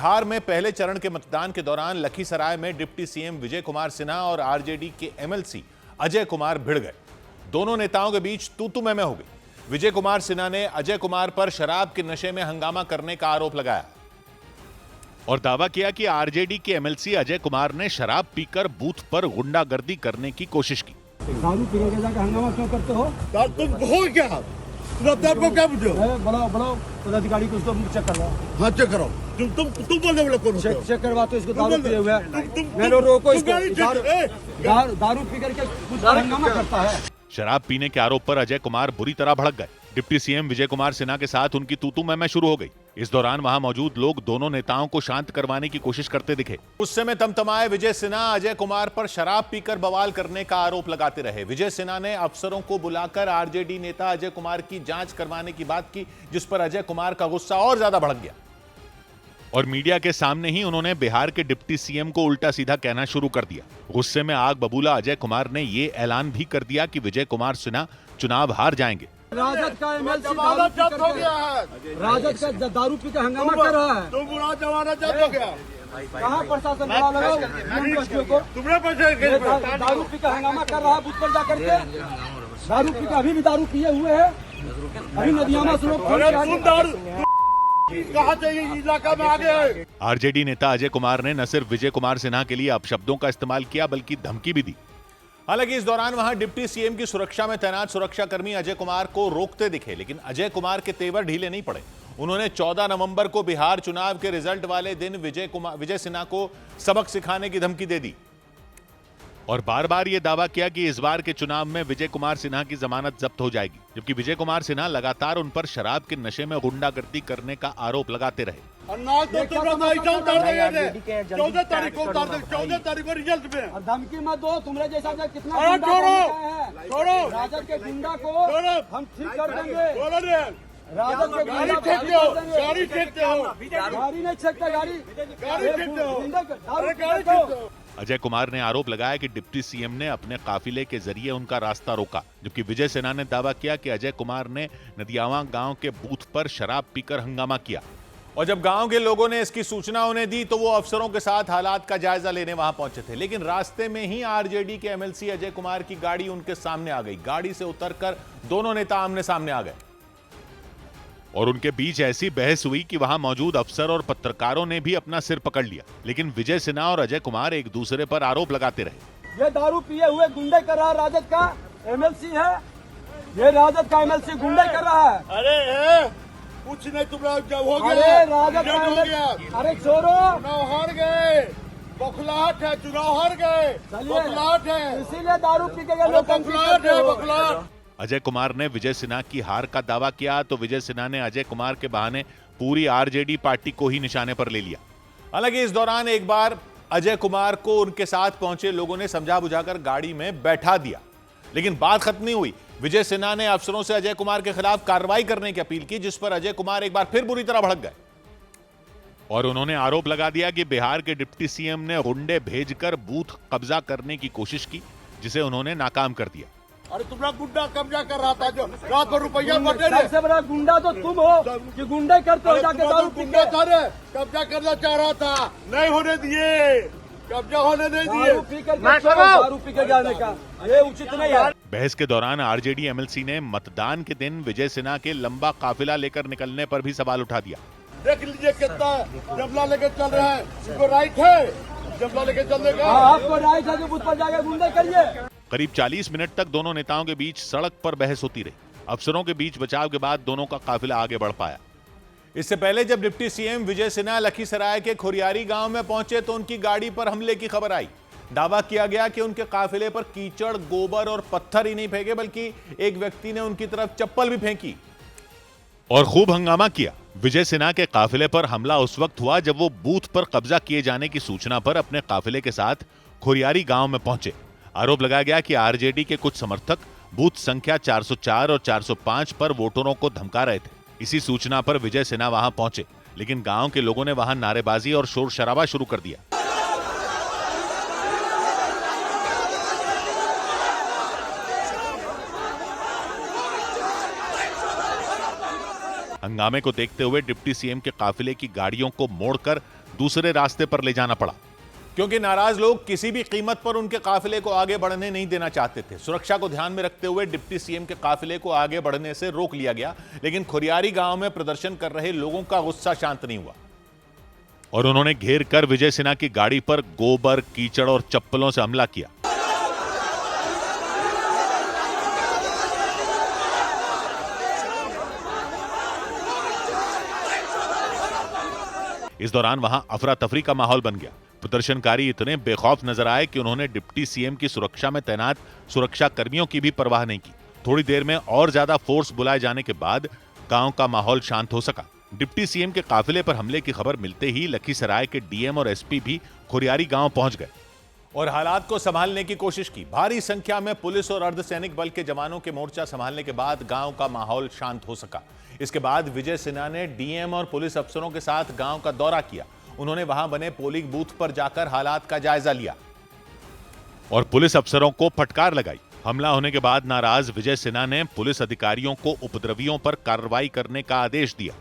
बिहार में पहले चरण के मतदान के दौरान लखीसराय में डिप्टी सीएम विजय कुमार सिन्हा और आरजेडी के एमएलसी अजय कुमार भिड़ गए। दोनों नेताओं के बीच तू-तू मैं हो गई। विजय कुमार सिन्हा ने अजय कुमार पर शराब के नशे में हंगामा करने का आरोप लगाया और दावा किया कि आरजेडी के एमएलसी अजय कुमार ने शराब पीकर बूथ पर गुंडागर्दी करने की कोशिश की। दारू पी के जाकर हंगामा क्यों करते हो? तुम हो क्या? तुम अपने आप को क्या बुझो? बढ़ाओ पदाधिकारी को उसको चेक करवाओ। हाँ चेक कराओ। तुम बोलने वाले कौन हो? चेक करवा तो इसको दारू पिए हुए मैंने रोको इसको। दारू पी करके हंगामा करता है। शराब पीने के आरोप पर अजय कुमार बुरी तरह भड़क गए। डिप्टी सीएम विजय कुमार सिन्हा के साथ उनकी तू-तू मैं शुरू हो गई। इस दौरान वहां मौजूद लोग दोनों नेताओं को शांत करवाने की कोशिश करते दिखे। गुस्से में तमतमाए विजय सिन्हा अजय कुमार पर शराब पीकर बवाल करने का आरोप लगाते रहे। विजय सिन्हा ने अफसरों को बुलाकर आरजेडी नेता अजय कुमार की जांच करवाने की बात की, जिस पर अजय कुमार का गुस्सा और ज्यादा भड़क गया और मीडिया के सामने ही उन्होंने बिहार के डिप्टी सीएम को उल्टा सीधा कहना शुरू कर दिया। गुस्से में आग बबूला अजय कुमार ने यह ऐलान भी कर दिया कि विजय कुमार सिन्हा चुनाव हार जाएंगे। राजद का एमएलसी राजद का दारू पी के हंगामा कर रहा है। तुम बुरा जमाना जब्त हो गया। कहाँ प्रशासन बुला लगाओ तुमने पैसे दारू पी के हंगामा कर रहा है बूथ पर जाकर के। दारू पी के अभी भी दारू पिए हुए है। अभी नदियामा कहा चाहिए इलाका में आगे। आरजेडी नेता अजय कुमार ने न सिर्फ विजय कुमार सिन्हा के लिए अपशब्दों का इस्तेमाल किया बल्कि धमकी भी दी। हालांकि इस दौरान वहां डिप्टी सीएम की सुरक्षा में तैनात सुरक्षाकर्मी अजय कुमार को रोकते दिखे, लेकिन अजय कुमार के तेवर ढीले नहीं पड़े। उन्होंने 14 नवंबर को बिहार चुनाव के रिजल्ट वाले दिन विजय सिन्हा को सबक सिखाने की धमकी दे दी और बार बार यह दावा किया कि इस बार के चुनाव में विजय कुमार सिन्हा की जमानत जब्त हो जाएगी, जबकि विजय कुमार सिन्हा लगातार उन पर शराब के नशे में गुंडागर्दी करने का आरोप लगाते रहे। 14 तारीख को रिजल्ट में धमकी मत दो। तुम्हारे जैसा कितना छोड़ो राजद के गुंडा को हम ठीक कर देंगे। राजद के गाड़ी गुंडा फेंकते हो। गाड़ी नहीं छेकता गाड़ी। अजय कुमार ने आरोप लगाया कि डिप्टी सीएम ने अपने काफिले के जरिए उनका रास्ता रोका, जबकि विजय सिन्हा ने दावा किया कि अजय कुमार ने नदियावा गांव के बूथ पर शराब पीकर हंगामा किया और जब गांव के लोगों ने इसकी सूचना उन्हें दी तो वो अफसरों के साथ हालात का जायजा लेने वहां पहुंचे थे, लेकिन रास्ते में ही आरजेडी के एमएलसी अजय कुमार की गाड़ी उनके सामने आ गई। गाड़ी से उतरकर दोनों नेता आमने सामने आ गए और उनके बीच ऐसी बहस हुई कि वहां मौजूद अफसर और पत्रकारों ने भी अपना सिर पकड़ लिया, लेकिन विजय सिन्हा और अजय कुमार एक दूसरे पर आरोप लगाते रहे। ये दारू पिए हुए गुंडे कर रहा है, राजद का एमएलसी है। ये राजद का एमएलसी गुंडे कर रहा है। अरे कुछ नहीं, तुम जब हो गया राजद का हो गया। अरे छोड़ो, चुनाव हार गए, बखलाहट है। चुनाव हार गए, बखलाहट है। इसीलिए दारू पी के बखलाहट है, बखलाहट। अजय कुमार ने विजय सिन्हा की हार का दावा किया तो विजय सिन्हा ने अजय कुमार के बहाने पूरी आरजेडी पार्टी को ही निशाने पर ले लिया। हालांकि इस दौरान एक बार अजय कुमार को उनके साथ पहुंचे लोगों ने समझा बुझाकर गाड़ी में बैठा दिया, लेकिन बात खत्म नहीं हुई। विजय सिन्हा ने अफसरों से अजय कुमार के खिलाफ कार्रवाई करने की अपील की, जिस पर अजय कुमार एक बार फिर बुरी तरह भड़क गए और उन्होंने आरोप लगा दिया कि बिहार के डिप्टी सीएम ने गुंडे भेजकर बूथ कब्जा करने की कोशिश की, जिसे उन्होंने नाकाम कर दिया। अरे तुम्हारा गुंडा कब्जा कर रहा था, जो रात भर रुपया सबसे बड़ा गुंडा तो तुम हो कि गुंडे करते हो जाके दारू पी के। कब्जा करना चाह रहा था, नहीं होने दिए, कब्जा होने नहीं दिए। दारू पी के जाने का ये उचित नहीं है। बहस के दौरान आरजेडी एमएलसी ने मतदान के दिन विजय सिन्हा के लंबा काफिला लेकर निकलने पर भी सवाल उठा दिया। देख लीजिए कितना जमला लेकर चल रहा है, इसको राइट है जमला लेकर चलने का। आपको राइट है, बूथ पर जाकर गुंडे करिए। करीब 40 मिनट तक दोनों नेताओं के बीच सड़क पर बहस होती रही। अफसरों के बीच बचाव के बाद दोनों का काफिला आगे बढ़ पाया। इससे पहले जब डिप्टी सीएम विजय सिन्हा लखीसराय के खोरियारी गांव में पहुंचे तो उनकी गाड़ी पर हमले की खबर आई। दावा किया गया कि उनके काफिले पर कीचड़, गोबर और पत्थर ही नहीं फेंके, बल्कि एक व्यक्ति ने उनकी तरफ चप्पल भी फेंकी और खूब हंगामा किया। विजय सिन्हा के काफिले पर हमला उस वक्त हुआ जब वो बूथ पर कब्जा किए जाने की सूचना पर अपने काफिले के साथ खोरियारी गांव में पहुंचे। आरोप लगाया गया कि आरजेडी के कुछ समर्थक बूथ संख्या 404 और 405 पर वोटरों को धमका रहे थे। इसी सूचना पर विजय सिन्हा वहां पहुंचे, लेकिन गांव के लोगों ने वहां नारेबाजी और शोर शराबा शुरू कर दिया। हंगामे को देखते हुए डिप्टी सीएम के काफिले की गाड़ियों को मोड़कर दूसरे रास्ते पर ले जाना पड़ा, क्योंकि नाराज लोग किसी भी कीमत पर उनके काफिले को आगे बढ़ने नहीं देना चाहते थे। सुरक्षा को ध्यान में रखते हुए डिप्टी सीएम के काफिले को आगे बढ़ने से रोक लिया गया, लेकिन खुरियारी गांव में प्रदर्शन कर रहे लोगों का गुस्सा शांत नहीं हुआ और उन्होंने घेर कर विजय सिन्हा की गाड़ी पर गोबर, कीचड़ और चप्पलों से हमला किया। इस दौरान वहां अफरा तफरी का माहौल बन गया। प्रदर्शनकारी इतने बेखौफ नजर आए कि उन्होंने डिप्टी सीएम की सुरक्षा में तैनात सुरक्षा कर्मियों की भी परवाह नहीं की। थोड़ी देर में और ज्यादा फोर्स बुलाए जाने के बाद गांव का माहौल शांत हो सका। डिप्टी सीएम के काफिले पर हमले की खबर मिलते ही लखीसराय के डीएम और एसपी भी खुरियारी गांव पहुंच गए और हालात को संभालने की कोशिश की। भारी संख्या में पुलिस और अर्धसैनिक बल के जवानों के मोर्चा संभालने के बाद गांव का माहौल शांत हो सका। इसके बाद विजय सिन्हा ने डीएम और पुलिस अफसरों के साथ गांव का दौरा किया। उन्होंने वहां बने पोलिंग बूथ पर जाकर हालात का जायजा लिया और पुलिस अफसरों को फटकार लगाई। हमला होने के बाद नाराज विजय सिन्हा ने पुलिस अधिकारियों को उपद्रवियों पर कार्रवाई करने का आदेश दिया।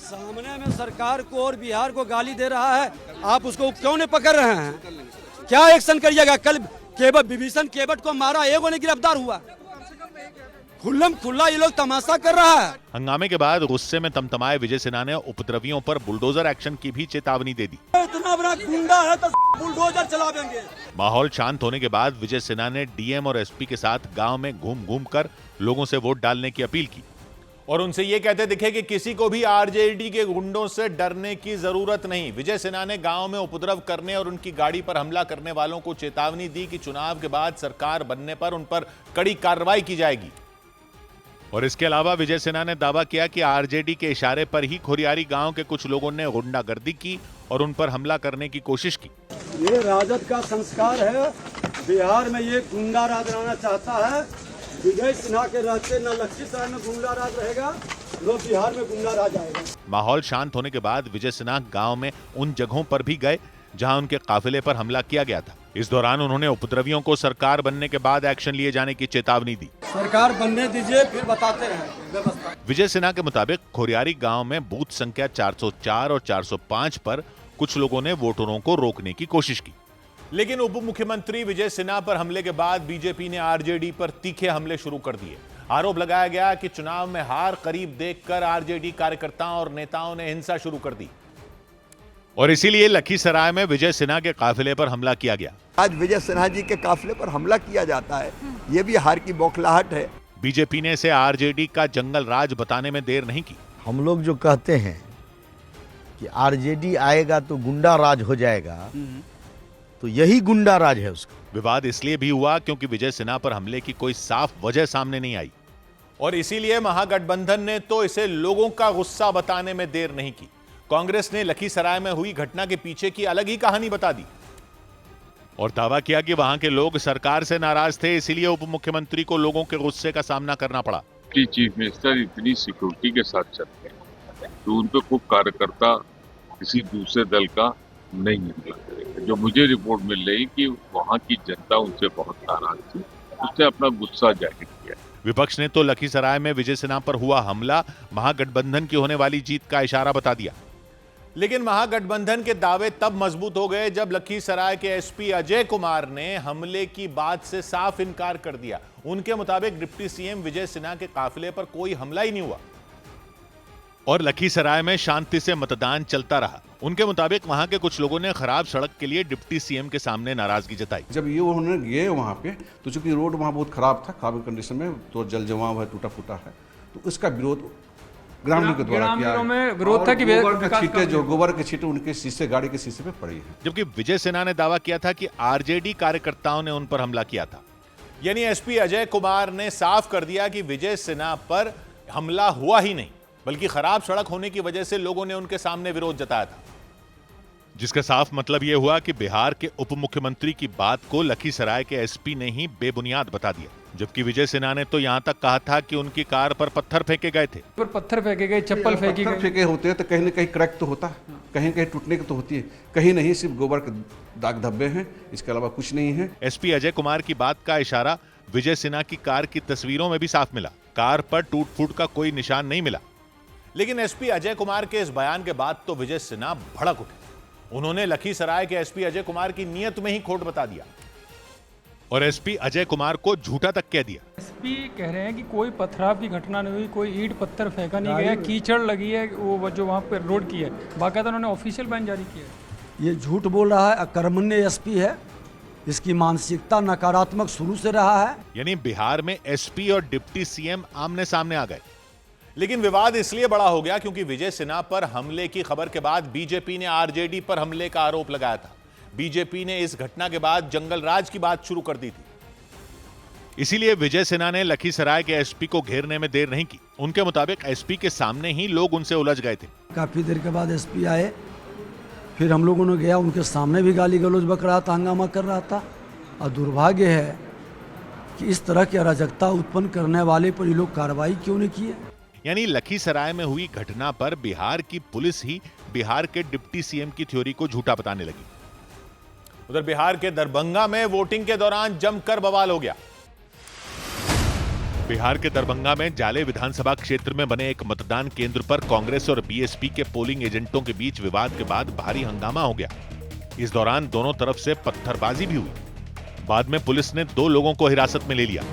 सामने में सरकार को और बिहार को गाली दे रहा है, आप उसको क्यों नहीं पकड़ रहे हैं? क्या एक्शन करिएगा? कल विभीषण केवट को मारा, एगो नहीं गिरफ्तार हुआ। खुल्लम खुल्ला ये लोग तमाशा कर रहा है। हंगामे के बाद गुस्से में तमतमाए विजय सिन्हा ने उपद्रवियों पर बुलडोजर एक्शन की भी चेतावनी दे दी। इतना बड़ा गुंडा है तो बुलडोजर चला देंगे। माहौल शांत होने के बाद विजय सिन्हा ने डीएम और एसपी के साथ गांव में घूम घूम कर लोगों से वोट डालने की अपील की और उनसे ये कहते दिखे कि किसी को भी आरजेडी के गुंडों से डरने की जरूरत नहीं। विजय सिन्हा ने गांव में उपद्रव करने और उनकी गाड़ी पर हमला करने वालों को चेतावनी दी कि चुनाव के बाद सरकार बनने पर उन पर कड़ी कार्रवाई की जाएगी। और इसके अलावा विजय सिन्हा ने दावा किया कि आरजेडी के इशारे पर ही खुरियारी गांव के कुछ लोगों ने गुंडागर्दी की और उन पर हमला करने की कोशिश की। ये राजद का संस्कार है, बिहार में ये गुंडा राज रहना चाहता है। विजय सिन्हा के रहते न लखीसराय में गुंडा राज रहेगा, न बिहार में गुंडा राज आएगा। माहौल शांत होने के बाद विजय सिन्हा गांव में उन जगहों पर भी गए जहां उनके काफिले पर हमला किया गया था। इस दौरान उन्होंने उपद्रवियों को सरकार बनने के बाद एक्शन लिए जाने की चेतावनी दी। सरकार बनने दीजिए, फिर बताते हैं व्यवस्था। विजय सिन्हा के मुताबिक खुरियारी गांव में बूथ संख्या 404 और 405 पर कुछ लोगों ने वोटरों को रोकने की कोशिश की, लेकिन उप मुख्यमंत्री विजय सिन्हा पर हमले के बाद बीजेपी ने आरजेडी पर तीखे हमले शुरू कर दिए। आरोप लगाया गया कि चुनाव में हार करीब देखकर आरजेडी कार्यकर्ताओं और नेताओं ने हिंसा शुरू कर दी और इसीलिए लखीसराय में विजय सिन्हा के काफिले पर हमला किया गया। आज विजय सिन्हा जी के काफिले पर हमला किया जाता है, ये भी हार की बौखलाहट है। बीजेपी ने इसे आरजेडी का जंगल राज बताने में देर नहीं की। हम लोग जो कहते हैं कि आरजेडी आएगा तो गुंडा राज हो जाएगा, तो यही गुंडा राज है उसका। विवाद इसलिए भी हुआ क्योंकि विजय सिन्हा पर हमले की कोई साफ वजह सामने नहीं आई और इसीलिए महागठबंधन ने तो इसे लोगों का गुस्सा बताने में देर नहीं की। कांग्रेस ने लखीसराय में हुई घटना के पीछे की अलग ही कहानी बता दी और दावा किया कि वहां के लोग सरकार से नाराज थे, इसीलिए उप मुख्यमंत्री को लोगों के गुस्से का सामना करना पड़ा। चीफ मिनिस्टर इतनी सिक्योरिटी के साथ चलते हैं तो उन पे कोई कार्यकर्ता किसी दूसरे दल का नहीं निकला करेगा। जो मुझे रिपोर्ट मिल रही कि वहाँ की जनता उनसे बहुत नाराज थी, उसने अपना गुस्सा जाहिर किया। विपक्ष ने तो लखीसराय में विजय सिन्हा पर हुआ हमला महागठबंधन की होने वाली जीत का इशारा बता दिया, लेकिन महागठबंधन के दावे तब मजबूत हो गए जब लखीसराय के एसपी अजय कुमार ने हमले की बात से साफ इनकार कर दिया। उनके मुताबिक डिप्टी सीएम विजय सिन्हा के काफिले पर कोई हमला ही नहीं हुआ और लखीसराय में शांति से मतदान चलता रहा। उनके मुताबिक वहां के कुछ लोगों ने खराब सड़क के लिए डिप्टी सीएम के सामने नाराजगी जताई। जब ये उन्होंने गए वहाँ पे तो चूंकि रोड वहाँ बहुत खराब था, खराब कंडीशन में, तो जल जमाव है, टूटा फूटा है, तो इसका विरोध ग्रामीणों के द्वारा किया में विरोध था कि गोबर के छींटे उनके शीशे, गाड़ी के शीशे पे पड़ी है। जबकि विजय सिन्हा ने दावा किया था कि आरजेडी कार्यकर्ताओं ने उन पर हमला किया था। यानी एसपी अजय कुमार ने साफ कर दिया कि विजय सिन्हा पर हमला हुआ ही नहीं, बल्कि खराब सड़क होने की वजह से लोगों ने उनके सामने विरोध जताया था, जिसका साफ मतलब यह हुआ कि बिहार के उप मुख्यमंत्री की बात को लखीसराय के एसपी ने ही बेबुनियाद बता दिया। जबकि विजय सिन्हा ने तो यहां तक कहा था कि उनकी कार पर पत्थर फेंके गए थे। पर पत्थर फेंके गए, चप्पल फेंके होते तो कहीं न कहीं क्रैक तो होता है। कहीं कहीं टूटने की तो होती है, कहीं नहीं, सिर्फ गोबर के दाग धब्बे हैं, इसके अलावा कुछ नहीं है। एसपी अजय कुमार की बात का इशारा विजय सिन्हा की कार की तस्वीरों में भी साफ मिला। कार पर टूट फूट का कोई निशान नहीं मिला। लेकिन एसपी अजय कुमार के इस बयान के बाद तो विजय सिन्हा भड़क उठे। उन्होंने लखीसराय के एसपी अजय कुमार की नीयत में ही खोट बता दिया और एसपी अजय कुमार को झूठा तक कह दिया। एसपी कह रहे हैं कि कोई पथराव की घटना नहीं हुई, कोई ईंट पत्थर फेंका नहीं गया, कीचड़ लगी है वो जो वहाँ पर रोड की है। बाकायदा उन्होंने ऑफिशियल बयान जारी किया है। ये झूठ बोल रहा है, अकर्मण्य एसपी है, इसकी मानसिकता नकारात्मक शुरू से रहा है। यानी बिहार में एसपी और डिप्टी सीएम आमने सामने आ गए। लेकिन विवाद इसलिए बड़ा हो गया क्योंकि विजय सिन्हा पर हमले की खबर के बाद बीजेपी ने आरजेडी पर हमले का आरोप लगाया था। बीजेपी ने इस घटना के बाद जंगल राज की बात शुरू कर दी थी। इसीलिए विजय सिन्हा ने लखीसराय के एसपी को घेरने में देर नहीं की। उनके मुताबिक एसपी के सामने ही लोग उनसे उलझ गए थे। काफी देर के बाद एसपी आए, फिर हम लोगों ने गया, उनके सामने भी गाली गलौज बक रहा था, हंगामा कर रहा था। और दुर्भाग्य है कि इस तरह की अराजकता उत्पन्न करने वाले पर ये लोग कार्रवाई क्यों नहीं की है। यानी लखीसराय में हुई घटना पर बिहार की पुलिस ही बिहार के डिप्टी सीएम की थ्योरी को झूठा बताने लगी। उधर बिहार के दरभंगा में वोटिंग के दौरान जमकर बवाल हो गया। बिहार के दरभंगा में जाले विधानसभा क्षेत्र में बने एक मतदान केंद्र पर कांग्रेस और बीएसपी के पोलिंग एजेंटों के बीच विवाद के बाद भारी हंगामा हो गया। इस दौरान दोनों तरफ से पत्थरबाजी भी हुई। बाद में पुलिस ने 2 लोगों को हिरासत में ले लिया।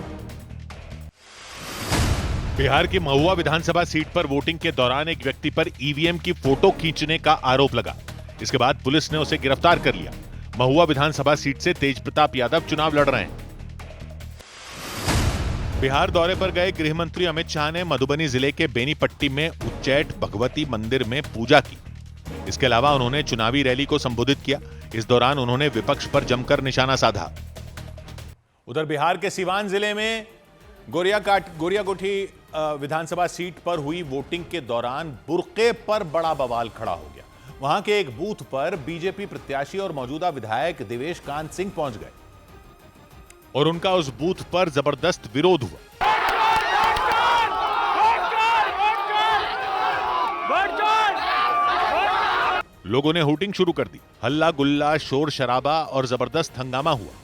बिहार की महुआ विधानसभा सीट पर वोटिंग के दौरान एक व्यक्ति पर ईवीएम की फोटो खींचने का आरोप लगा। इसके बाद पुलिस ने उसे गिरफ्तार कर लिया। महुआ विधानसभा सीट से तेज प्रताप यादव चुनाव लड़ रहे हैं। बिहार दौरे पर गए गृह मंत्री अमित शाह ने मधुबनी जिले के बेनीपट्टी में उच्चैठ भगवती मंदिर में पूजा की। इसके अलावा उन्होंने चुनावी रैली को संबोधित किया। इस दौरान उन्होंने विपक्ष पर जमकर निशाना साधा। उधर बिहार के सीवान जिले में गोरियाकोठी विधानसभा सीट पर हुई वोटिंग के दौरान बुर्के पर बड़ा बवाल खड़ा हो गया। वहां के एक बूथ पर बीजेपी प्रत्याशी और मौजूदा विधायक देवेश कांत सिंह पहुंच गए और उनका उस बूथ पर जबरदस्त विरोध हुआ। लोगों ने हूटिंग शुरू कर दी। हल्ला गुल्ला, शोर शराबा और जबरदस्त हंगामा हुआ।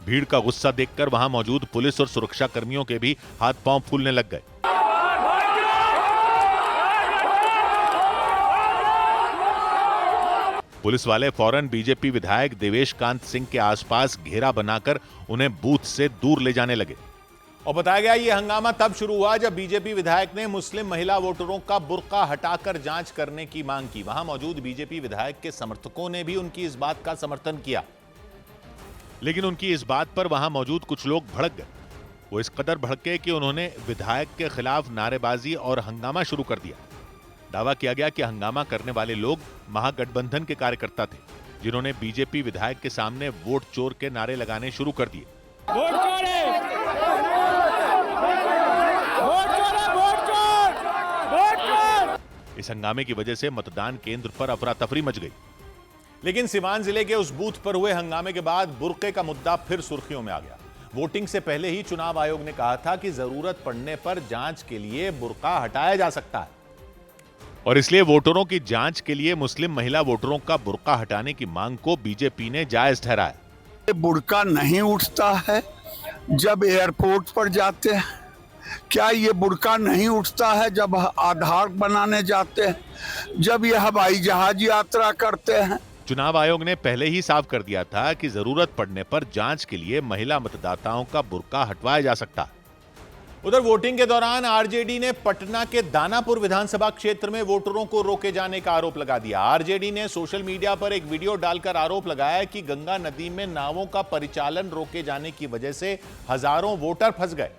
भीड़ का गुस्सा देखकर वहां मौजूद पुलिस और सुरक्षा कर्मियों के भी हाथ पांव फूलने लग गए। पुलिस वाले फौरन बीजेपी विधायक देवेश कांत सिंह के आसपास घेरा बनाकर उन्हें बूथ से दूर ले जाने लगे। और बताया गया ये हंगामा तब शुरू हुआ जब बीजेपी विधायक ने मुस्लिम महिला वोटरों का बुर्का हटाकर जांच करने की मांग की। वहां मौजूद बीजेपी विधायक के समर्थकों ने भी उनकी इस बात का समर्थन किया, लेकिन उनकी इस बात पर वहां मौजूद कुछ लोग भड़क गए। वो इस कदर भड़के कि उन्होंने विधायक के खिलाफ नारेबाजी और हंगामा शुरू कर दिया। दावा किया गया कि हंगामा करने वाले लोग महागठबंधन के कार्यकर्ता थे, जिन्होंने बीजेपी विधायक के सामने वोट चोर के नारे लगाने शुरू कर दिए। इस हंगामे की वजह से मतदान केंद्र पर अफरा तफरी मच गई। लेकिन सीवान जिले के उस बूथ पर हुए हंगामे के बाद बुर्के का मुद्दा फिर सुर्खियों में आ गया। वोटिंग से पहले ही चुनाव आयोग ने कहा था कि जरूरत पड़ने पर जांच के लिए बुर्का हटाया जा सकता है और इसलिए वोटरों की जांच के लिए मुस्लिम महिला वोटरों का बुर्का हटाने की मांग को बीजेपी ने जायज ठहराया। बुर्का नहीं उठता है जब एयरपोर्ट पर जाते हैं? क्या ये बुर्का नहीं उठता है जब आधार बनाने जाते हैं, जब ये हवाई जहाज यात्रा करते हैं? चुनाव आयोग ने पहले ही साफ कर दिया था कि जरूरत पड़ने पर जांच के लिए महिला मतदाताओं का बुर्का हटवाया जा सकता है। उधर वोटिंग के दौरान आरजेडी ने पटना के दानापुर विधानसभा क्षेत्र में वोटरों को रोके जाने का आरोप लगा दिया। आरजेडी ने सोशल मीडिया पर एक वीडियो डालकर आरोप लगाया कि गंगा नदी में नावों का परिचालन रोके जाने की वजह से हजारों वोटर फंस गए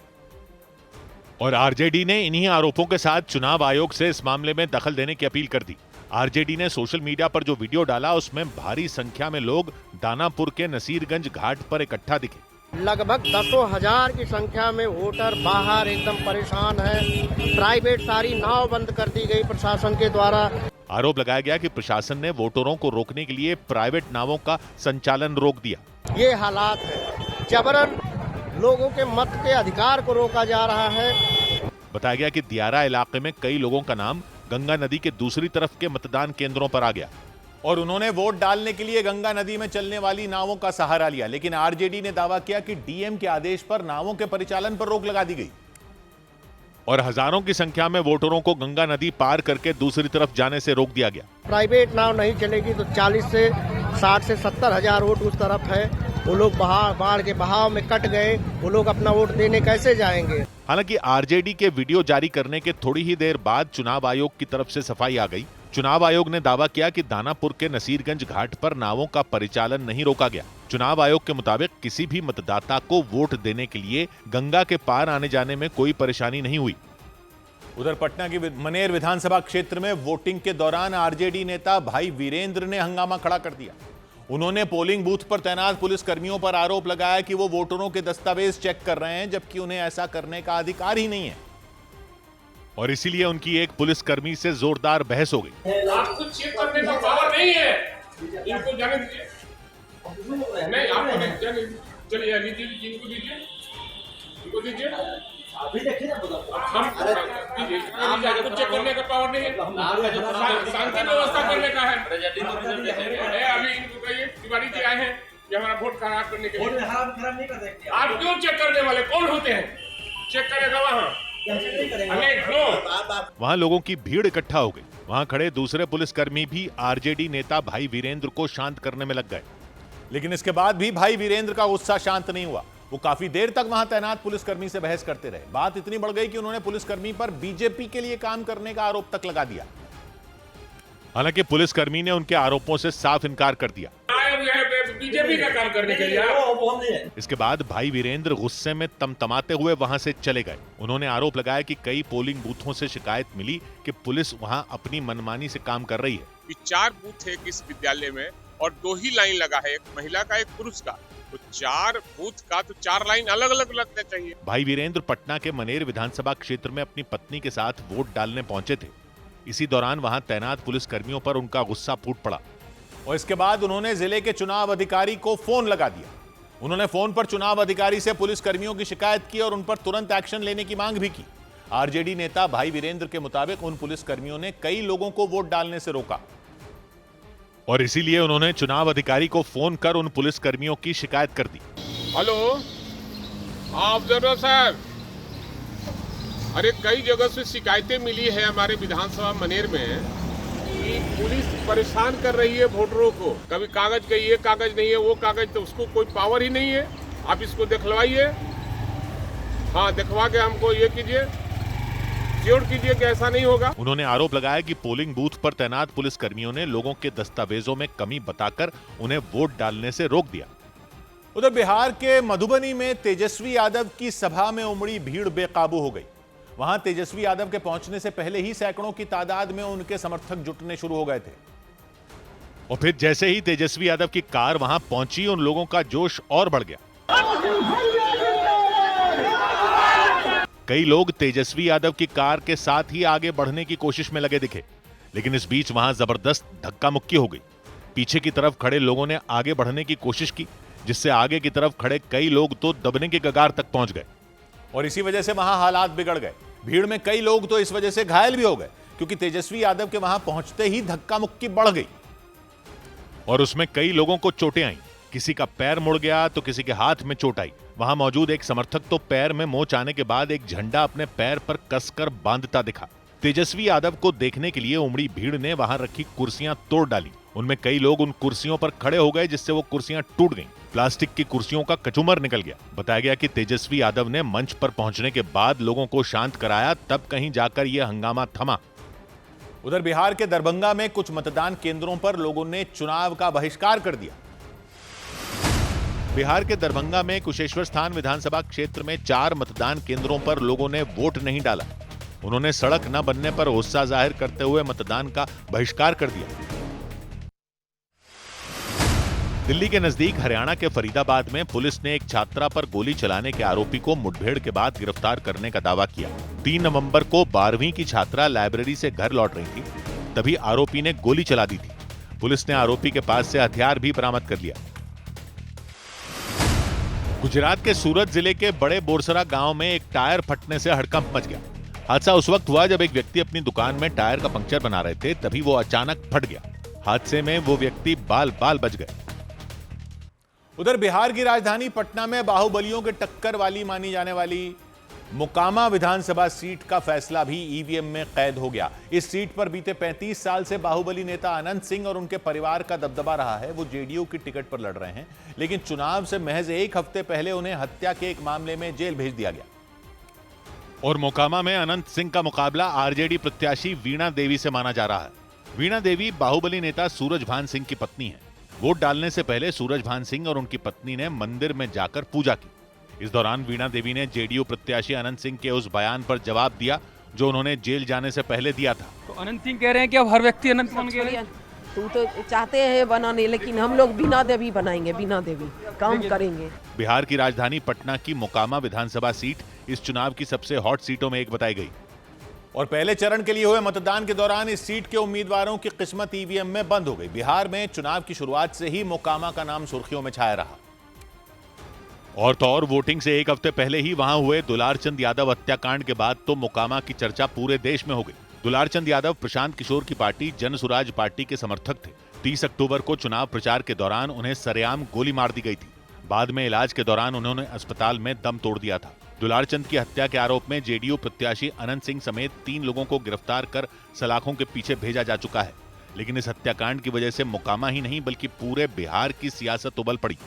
और आरजेडी ने इन्हीं आरोपों के साथ चुनाव आयोग से इस मामले में दखल देने की अपील कर दी। आरजेडी ने सोशल मीडिया पर जो वीडियो डाला उसमें भारी संख्या में लोग दानापुर के नसीरगंज घाट पर इकट्ठा दिखे। लगभग 10,000 की संख्या में वोटर बाहर एकदम परेशान है। प्राइवेट सारी नाव बंद कर दी गई प्रशासन के द्वारा। आरोप लगाया गया कि प्रशासन ने वोटरों को रोकने के लिए प्राइवेट नावों का संचालन रोक दिया। ये हालात है, जबरन लोगों के मत के अधिकार को रोका जा रहा है। बताया गया कि दियारा इलाके में कई लोगों का नाम गंगा नदी के दूसरी तरफ के मतदान केंद्रों पर आ गया और उन्होंने वोट डालने के लिए गंगा नदी में चलने वाली नावों का सहारा लिया। लेकिन आरजेडी ने दावा किया कि डीएम के आदेश पर नावों के परिचालन पर रोक लगा दी गई और हजारों की संख्या में वोटरों को गंगा नदी पार करके दूसरी तरफ जाने से रोक दिया गया। प्राइवेट नाव नहीं चलेगी तो 40 से 60 से 70 हजार वोट उस तरफ है, वो लोग बाढ़ के बहाव में कट गए, वो लोग अपना वोट देने कैसे जाएंगे। हालांकि आरजेडी के वीडियो जारी करने के थोड़ी ही देर बाद चुनाव आयोग की तरफ से सफाई आ गई। चुनाव आयोग ने दावा किया कि दानापुर के नसीरगंज घाट पर नावों का परिचालन नहीं रोका गया। चुनाव आयोग के मुताबिक किसी भी मतदाता को वोट देने के लिए गंगा के पार आने जाने में कोई परेशानी नहीं हुई। उधर पटना की मनेर विधानसभा क्षेत्र में वोटिंग के दौरान आरजेडी नेता भाई वीरेंद्र ने हंगामा खड़ा कर दिया। उन्होंने पोलिंग बूथ पर तैनात पुलिस कर्मियों पर आरोप लगाया कि वो वोटरों के दस्तावेज चेक कर रहे हैं, जबकि उन्हें ऐसा करने का अधिकार ही नहीं है और इसीलिए उनकी एक पुलिसकर्मी से जोरदार बहस हो गई। आपको चेक करने का पावर नहीं है, इनको जाने दीजिए। नहीं, आपको चलिए लीजिए, इनको दीजिए, इनको दीजिए। अभी देखिए ना, आपको चेक करने का पावर नहीं है, शांति व्यवस्था करने का है। अभी इनको कहिए तिवारी जी आए हैं कि हमारा वोट खराब करने के लिए। आप क्यों चेक करने वाले कौन होते हैं? चेक करेगा वहां लोगों की भीड़ इकट्ठा हो गई। वहां खड़े दूसरे पुलिसकर्मी भी आरजेडी नेता भाई वीरेंद्र को शांत करने में लग गए, लेकिन इसके बाद भी भाई वीरेंद्र का गुस्सा शांत नहीं हुआ। वो काफी देर तक वहां तैनात पुलिसकर्मी से बहस करते रहे। बात इतनी बढ़ गई कि उन्होंने पुलिसकर्मी पर बीजेपी के लिए काम करने का आरोप तक लगा दिया। हालांकि पुलिसकर्मी ने उनके आरोपों से साफ इनकार कर दिया। बीजेपी का काम करने के लिए। इसके बाद भाई वीरेंद्र गुस्से में तमतमाते हुए वहां से चले गए। उन्होंने आरोप लगाया कि कई पोलिंग बूथों से शिकायत मिली कि पुलिस वहां अपनी मनमानी से काम कर रही है। 4 बूथ है इस विद्यालय में और 2 ही लाइन लगा है, एक महिला का एक पुरुष का, तो 4 बूथ का तो 4 लाइन अलग अलग लगना चाहिए। भाई वीरेंद्र पटना के मनेर विधानसभा क्षेत्र में अपनी पत्नी के साथ वोट डालने पहुंचे थे। इसी दौरान वहां तैनात पुलिसकर्मियों पर उनका गुस्सा फूट पड़ा और इसके बाद उन्होंने जिले के चुनाव अधिकारी को फोन लगा दिया। उन्होंने फोन पर चुनाव अधिकारी से पुलिसकर्मियों की शिकायत की और उन पर तुरंत एक्शन लेने की मांग भी की। आरजेडी नेता भाई वीरेंद्र के मुताबिक उन पुलिसकर्मियों ने कई लोगों को वोट डालने से रोका और इसीलिए उन्होंने चुनाव अधिकारी को फोन कर उन पुलिसकर्मियों की शिकायत कर दी। हेलो, ऑब्जर्वर साहब, अरे कई जगह से शिकायतें मिली है हमारे विधानसभा मनेर में कि पुलिस परेशान कर रही है वोटरों को। कभी कागज का ये कागज नहीं है, वो कागज, तो उसको कोई पावर ही नहीं है। आप इसको दिखलवाइए, हाँ दिखवा के हमको ये कीजिए, श्योर कीजिए कि ऐसा नहीं होगा। उन्होंने आरोप लगाया कि पोलिंग बूथ पर तैनात पुलिसकर्मियों ने लोगों के दस्तावेजों में कमी बताकर उन्हें वोट डालने से रोक दिया। उधर बिहार के मधुबनी में तेजस्वी यादव की सभा में उमड़ी भीड़ बेकाबू हो गई। वहां तेजस्वी यादव के पहुंचने से पहले ही सैकड़ों की तादाद में उनके समर्थक जुटने शुरू हो गए थे और फिर जैसे ही तेजस्वी यादव की कार वहां पहुंची, उन लोगों का जोश और बढ़ गया। कई लोग तेजस्वी यादव की कार के साथ ही आगे बढ़ने की कोशिश में लगे दिखे, लेकिन इस बीच वहां जबरदस्त धक्का मुक्की हो गई। पीछे की तरफ खड़े लोगों ने आगे बढ़ने की कोशिश की, जिससे आगे की तरफ खड़े कई लोग तो दबने के कगार तक पहुंच गए और इसी वजह से वहां हालात बिगड़ गए। भीड़ में कई लोग तो इस वजह से घायल भी हो गए, क्योंकि तेजस्वी यादव के वहां पहुंचते ही धक्का मुक्की बढ़ गई और उसमें कई लोगों को चोटें आईं। किसी का पैर मुड़ गया तो किसी के हाथ में चोट आई। वहां मौजूद एक समर्थक तो पैर में मोच आने के बाद एक झंडा अपने पैर पर कसकर बांधता दिखा। तेजस्वी यादव को देखने के लिए उमड़ी भीड़ ने वहां रखी कुर्सियां तोड़ डाली। उनमें कई लोग उन कुर्सियों पर खड़े हो गए, जिससे वो कुर्सियां टूट गईं। प्लास्टिक की कुर्सियों का कचूमर निकल गया। बताया गया कि तेजस्वी यादव ने मंच पर पहुंचने के बाद लोगों को शांत कराया, तब कहीं जाकर यह हंगामा थमा। उधर बिहार के दरभंगा में कुछ मतदान केंद्रों पर लोगों ने चुनाव का बहिष्कार कर दिया। बिहार के दरभंगा में कुशेश्वर स्थान विधानसभा क्षेत्र में 4 मतदान केंद्रों पर लोगों ने वोट नहीं डाला। उन्होंने सड़क न बनने पर गुस्सा जाहिर करते हुए मतदान का बहिष्कार कर दिया। दिल्ली के नजदीक हरियाणा के फरीदाबाद में पुलिस ने एक छात्रा पर गोली चलाने के आरोपी को मुठभेड़ के बाद गिरफ्तार करने का दावा किया। 3 नवंबर को 12वीं की छात्रा लाइब्रेरी से घर लौट रही थी, तभी आरोपी ने गोली चला दी थी। पुलिस ने आरोपी के पास से हथियार भी बरामद कर लिया। गुजरात के सूरत जिले के बड़े बोरसरा गांव में एक टायर फटने से हड़कंप मच गया। हादसा उस वक्त हुआ जब एक व्यक्ति अपनी दुकान में टायर का पंक्चर बना रहे थे, तभी वो अचानक फट गया। हादसे में वो व्यक्ति बाल बाल बच गए। उधर बिहार की राजधानी पटना में बाहुबलियों के टक्कर वाली मानी जाने वाली मोकामा विधानसभा सीट का फैसला भी ईवीएम में कैद हो गया। इस सीट पर बीते 35 साल से बाहुबली नेता अनंत सिंह और उनके परिवार का दबदबा रहा है। वो जेडीयू की टिकट पर लड़ रहे हैं, लेकिन चुनाव से महज एक हफ्ते पहले उन्हें हत्या के एक मामले में जेल भेज दिया गया। और मोकामा में अनंत सिंह का मुकाबला आरजेडी प्रत्याशी वीणा देवी से माना जा रहा है। वीणा देवी बाहुबली नेता सूरजभान सिंह की पत्नी है। वोट डालने से पहले सूरजभान सिंह और उनकी पत्नी ने मंदिर में जाकर पूजा की। इस दौरान वीणा देवी ने जेडीयू प्रत्याशी अनंत सिंह के उस बयान पर जवाब दिया जो उन्होंने जेल जाने से पहले दिया था। तो अनंत सिंह कह रहे हैं कि अब हर व्यक्ति अनंत मान के तू तो चाहते हैं बनाने, लेकिन हम लोग बिना देवी बनाएंगे, बिना देवी काम करेंगे। बिहार की राजधानी पटना की मोकामा विधानसभा सीट इस चुनाव की सबसे हॉट सीटों में एक बताई गई। और पहले चरण के लिए हुए मतदान के दौरान इस सीट के उम्मीदवारों की किस्मत ईवीएम में बंद हो गई। बिहार में चुनाव की शुरुआत से ही मोकामा का नाम सुर्खियों में छाया रहा। और तो और वोटिंग से एक हफ्ते पहले ही वहां हुए दुलारचंद यादव हत्याकांड के बाद तो मोकामा की चर्चा पूरे देश में हो गई। दुलारचंद यादव प्रशांत किशोर की पार्टी जन सुराज पार्टी के समर्थक थे। 30 अक्टूबर को चुनाव प्रचार के दौरान उन्हें सरेआम गोली मार दी गई थी। बाद में इलाज के दौरान उन्होंने अस्पताल में दम तोड़ दिया था। दुलारचंद की हत्या के आरोप में जेडीयू प्रत्याशी अनंत सिंह समेत 3 लोगों को गिरफ्तार कर सलाखों के पीछे भेजा जा चुका है। लेकिन इस हत्याकांड की वजह से मोकामा ही नहीं बल्कि पूरे बिहार की सियासत उबल पड़ी।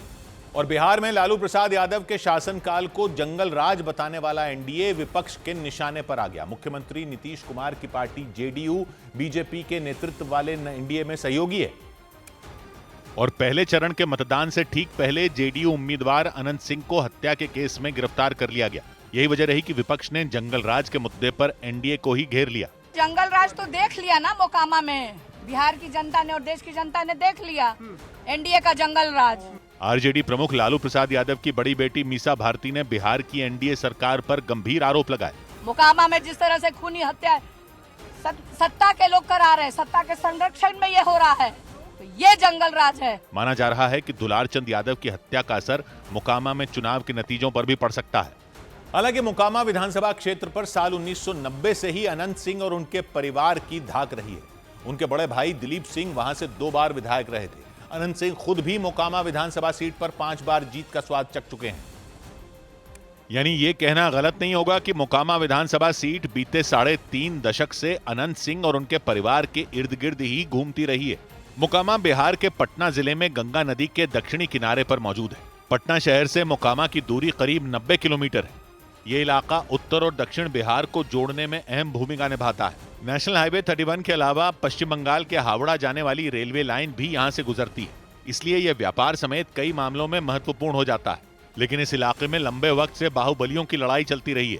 और बिहार में लालू प्रसाद यादव के शासनकाल को जंगल राज बताने वाला एनडीए विपक्ष के निशाने पर आ गया। मुख्यमंत्री नीतीश कुमार की पार्टी जेडीयू बीजेपी के नेतृत्व वाले एनडीए में सहयोगी है। और पहले चरण के मतदान से ठीक पहले जेडीयू उम्मीदवार अनंत सिंह को हत्या के केस में गिरफ्तार कर लिया गया। यही वजह रही कि विपक्ष ने जंगल राज के मुद्दे पर एनडीए को ही घेर लिया। जंगल राज तो देख लिया ना मोकामा में, बिहार की जनता ने और देश की जनता ने देख लिया एनडीए का जंगल राज। आरजेडी प्रमुख लालू प्रसाद यादव की बड़ी बेटी मीसा भारती ने बिहार की एनडीए सरकार पर गंभीर आरोप लगाए। मोकामा में जिस तरह से खूनी हत्या सत्ता के लोग करा रहे हैं, सत्ता के संरक्षण में ये हो रहा है, तो ये जंगल राज है। माना जा रहा है कि दुलारचंद यादव की हत्या का असर मोकामा में चुनाव के नतीजों पर भी पड़ सकता है। हालांकि मोकामा विधानसभा क्षेत्र पर साल 1990 से ही अनंत सिंह और उनके परिवार की धाक रही है। उनके बड़े भाई दिलीप सिंह वहां से 2 बार विधायक रहे थे। अनंत सिंह खुद भी मोकामा विधानसभा सीट पर 5 बार जीत का स्वाद चख चुके हैं। यानी ये कहना गलत नहीं होगा कि मोकामा विधानसभा सीट बीते 3.5 दशक से अनंत सिंह और उनके परिवार के इर्द गिर्द ही घूमती रही है। मोकामा बिहार के पटना जिले में गंगा नदी के दक्षिणी किनारे पर मौजूद है। पटना शहर से मोकामा की दूरी करीब 90 किलोमीटर है। ये इलाका उत्तर और दक्षिण बिहार को जोड़ने में अहम भूमिका निभाता है। नेशनल हाईवे 31 के अलावा पश्चिम बंगाल के हावड़ा जाने वाली रेलवे लाइन भी यहाँ से गुजरती है, इसलिए यह व्यापार समेत कई मामलों में महत्वपूर्ण हो जाता है। लेकिन इस इलाके में लंबे वक्त से बाहुबलियों की लड़ाई चलती रही है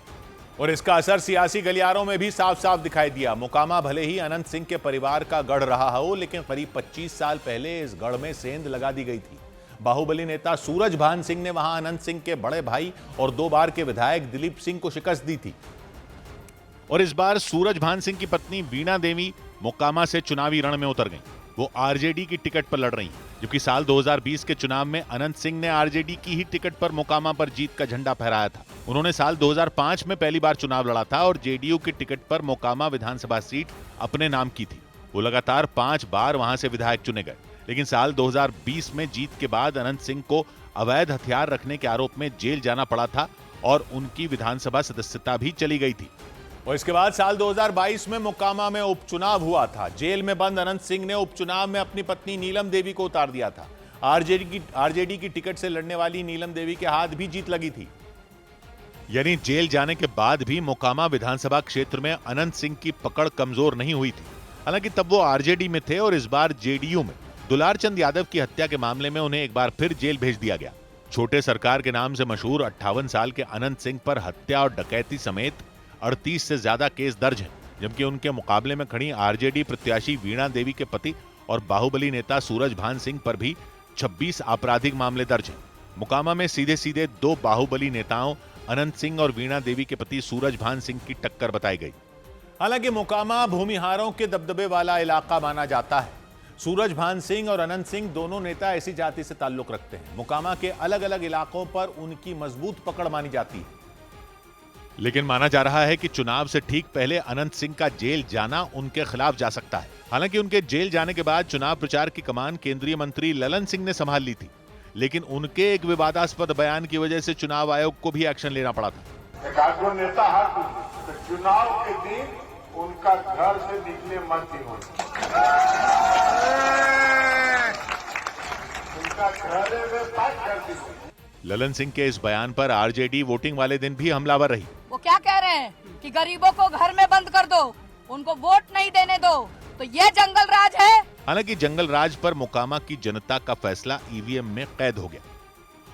और इसका असर सियासी गलियारों में भी साफ साफ दिखाई दिया। मोकामा भले ही अनंत सिंह के परिवार का गढ़ रहा हो, लेकिन करीब 25 साल पहले इस गढ़ में सेंध लगा दी गई थी। बाहुबली नेता सूरजभान सिंह ने वहां अनंत सिंह के बड़े भाई और 2 बार के विधायक दिलीप सिंह को शिकस्त दी थी। और इस बार सूरजभान सिंह की पत्नी वीणा देवी मोकामा से चुनावी रण में उतर गईं। वो आरजेडी की टिकट पर लड़ रही हैं, जबकि साल 2020 के चुनाव में अनंत सिंह ने आरजेडी की ही टिकट पर मोकामा पर जीत का झंडा फहराया था। उन्होंने साल 2005 में पहली बार चुनाव लड़ा था और जेडीयू की टिकट पर मोकामा विधानसभा सीट अपने नाम की थी। वो लगातार 5 बार वहां से विधायक चुने गए, लेकिन साल 2020 में जीत के बाद अनंत सिंह को अवैध हथियार रखने के आरोप में जेल जाना पड़ा था और उनकी विधानसभा सदस्यता भी चली गई थी। और इसके बाद साल 2022 में मोकामा में उपचुनाव हुआ था। जेल में बंद अनंत सिंह ने उपचुनाव में अपनी पत्नी नीलम देवी को उतार दिया था। आरजेडी की टिकट से लड़ने वाली नीलम देवी के हाथ भी जीत लगी थी। यानी जेल जाने के बाद भी मोकामा विधानसभा क्षेत्र में अनंत सिंह की पकड़ कमजोर नहीं हुई थी। हालांकि तब वो आरजेडी में थे और इस बार जेडीयू में। दुलारचंद यादव की हत्या के मामले में उन्हें एक बार फिर जेल भेज दिया गया। छोटे सरकार के नाम से मशहूर 58 साल के अनंत सिंह पर हत्या और डकैती समेत 38 से ज्यादा केस दर्ज हैं, जबकि उनके मुकाबले में खड़ी आरजेडी प्रत्याशी वीणा देवी के पति और बाहुबली नेता सूरजभान सिंह पर भी 26 आपराधिक मामले दर्ज हैं। मोकामा में सीधे सीधे 2 बाहुबली नेताओं अनंत सिंह और वीणा देवी के पति सूरजभान सिंह की टक्कर बताई गई। हालांकि मोकामा भूमिहारों के दबदबे वाला इलाका माना जाता है। सूरजभान सिंह और अनंत सिंह दोनों नेता ऐसी जाति से ताल्लुक रखते हैं। मोकामा के अलग अलग इलाकों पर उनकी मजबूत पकड़ मानी जाती है। लेकिन माना जा रहा है कि चुनाव से ठीक पहले अनंत सिंह का जेल जाना उनके खिलाफ जा सकता है। हालांकि उनके जेल जाने के बाद चुनाव प्रचार की कमान केंद्रीय मंत्री ललन सिंह ने संभाल ली थी, लेकिन उनके एक विवादास्पद बयान की वजह से चुनाव आयोग को भी एक्शन लेना पड़ा था। एक आदमी नेता है तो चुनाव के दिन उनका घर से निकले मत ही उनका घर में पास कर दी। ललन सिंह के इस बयान पर आरजेडी वोटिंग वाले दिन भी हमलावर रही। वो क्या कह रहे हैं कि गरीबों को घर में बंद कर दो, उनको वोट नहीं देने दो, तो ये जंगल राज है। हालांकि जंगल राज पर मोकामा की जनता का फैसला ईवीएम में कैद हो गया।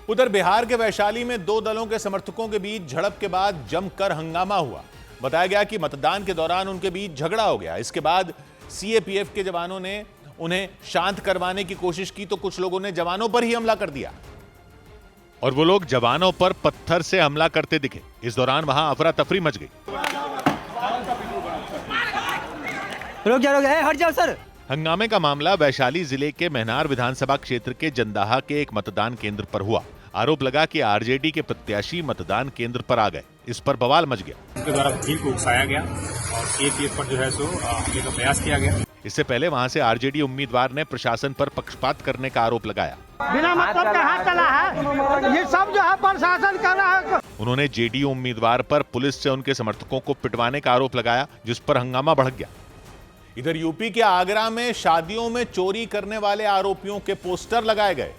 उधर बिहार के वैशाली में दो दलों के समर्थकों के बीच झड़प के बाद जमकर हंगामा हुआ। बताया गया कि मतदान के दौरान उनके बीच झगड़ा हो गया। इसके बाद सीएपीएफ के जवानों ने उन्हें शांत करवाने की कोशिश की तो कुछ लोगों ने जवानों पर ही हमला कर दिया और वो लोग जवानों पर पत्थर से हमला करते दिखे। इस दौरान वहां अफरा तफरी मच गई। रुक जाओ, हट जाओ सर। हंगामे का मामला वैशाली जिले के महनार विधानसभा क्षेत्र के जंदाहा के एक मतदान केंद्र पर हुआ। आरोप लगा कि आरजेडी के प्रत्याशी मतदान केंद्र पर आ गए। इस पर बवाल मच गया। उसके द्वारा भीड़ को उकसाया गया और सीएपीएफ पर जो है सो हमले का प्रयास किया गया। इससे पहले वहां से आरजेडी उम्मीदवार ने प्रशासन पर पक्षपात करने का आरोप लगाया। बिना मतलब का हाथ चला है, ये सब जो है प्रशासन कर रहा है। उन्होंने जेडीयू उम्मीदवार पर पुलिस से उनके समर्थकों को पिटवाने का आरोप लगाया, जिस पर हंगामा बढ़ गया। इधर यूपी के आगरा में शादियों में चोरी करने वाले आरोपियों के पोस्टर लगाए गए।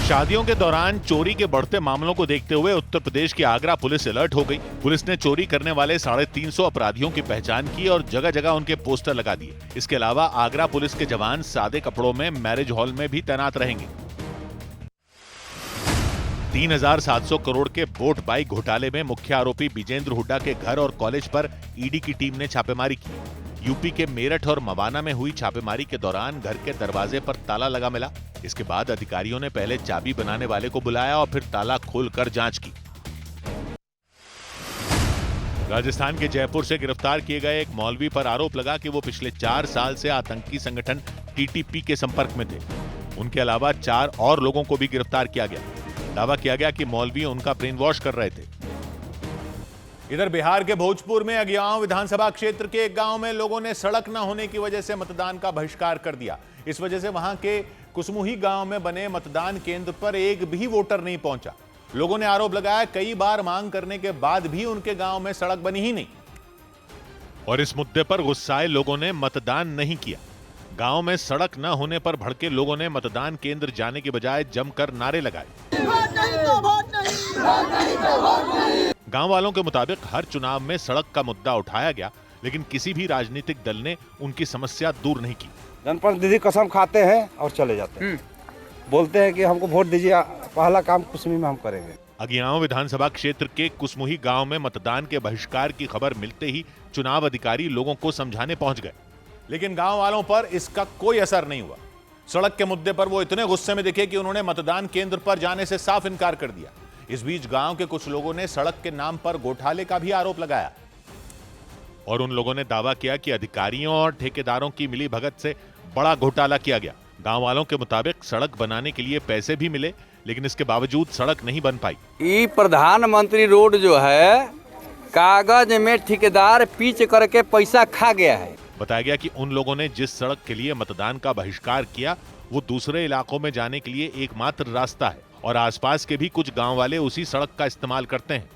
शादियों के दौरान चोरी के बढ़ते मामलों को देखते हुए उत्तर प्रदेश की आगरा पुलिस अलर्ट हो गई। पुलिस ने चोरी करने वाले 350 अपराधियों की पहचान की और जगह जगह उनके पोस्टर लगा दिए। इसके अलावा आगरा पुलिस के जवान सादे कपड़ों में मैरिज हॉल में भी तैनात रहेंगे। 3700 करोड़ के वोट बाई घोटाले में मुख्य आरोपी विजेंद्र हुड्डा के घर और कॉलेज पर ईडी की टीम ने छापेमारी की। यूपी के मेरठ और मवाना में हुई छापेमारी के दौरान घर के दरवाजे पर ताला लगा मिला। इसके बाद अधिकारियों ने पहले चाबी बनाने वाले को बुलाया और फिर ताला खोलकर जांच की। राजस्थान के जयपुर से गिरफ्तार किए गए एक मौलवी पर आरोप लगा कि वो पिछले 4 साल से आतंकी संगठन टीटीपी के संपर्क में थे। उनके अलावा 4 और लोगों को भी गिरफ्तार किया गया। दावा किया गया कि मौलवी उनका ब्रेन वॉश कर रहे थे। इधर बिहार के भोजपुर में अगियाओं विधानसभा क्षेत्र के एक गांव में लोगों ने सड़क न होने की वजह से मतदान का बहिष्कार कर दिया। इस वजह से वहां के कुसमुही गांव में बने मतदान केंद्र पर एक भी वोटर नहीं पहुंचा। लोगों ने आरोप लगाया कई बार मांग करने के बाद भी उनके गांव में सड़क बनी ही नहीं और इस मुद्दे पर गुस्साए लोगों ने मतदान नहीं किया। गांव में सड़क न होने पर भड़के लोगों ने मतदान केंद्र जाने के बजाय जमकर नारे लगाए। गांव वालों के मुताबिक हर चुनाव में सड़क का मुद्दा उठाया गया, लेकिन किसी भी राजनीतिक दल ने उनकी समस्या दूर नहीं की। जनप्रतिनिधि कसम खाते हैं और चले जाते हैं, बोलते हैं कि हमको वोट दीजिए, पहला काम कुसमी में हम करेंगे। अगियाओं विधानसभा क्षेत्र के कुसमुही गांव में मतदान के बहिष्कार की खबर मिलते ही चुनाव अधिकारी लोगों को समझाने पहुंच गए, लेकिन गांव वालों पर इसका कोई असर नहीं हुआ। सड़क के मुद्दे पर वो इतने गुस्से में दिखे कि उन्होंने मतदान केंद्र पर जाने से साफ इनकार कर दिया। इस बीच गांव के कुछ लोगों ने सड़क के नाम पर घोटाले का भी आरोप लगाया और उन लोगों ने दावा किया कि अधिकारियों और ठेकेदारों की मिलीभगत से बड़ा घोटाला किया गया। गांव वालों के मुताबिक सड़क बनाने के लिए पैसे भी मिले, लेकिन इसके बावजूद सड़क नहीं बन पाई। ये प्रधानमंत्री रोड जो है कागज में ठेकेदार पीच करके पैसा खा गया है। बताया गया कि उन लोगों ने जिस सड़क के लिए मतदान का बहिष्कार किया वो दूसरे इलाकों में जाने के लिए एकमात्र रास्ता है और आसपास के भी कुछ गांव वाले उसी सड़क का इस्तेमाल करते हैं।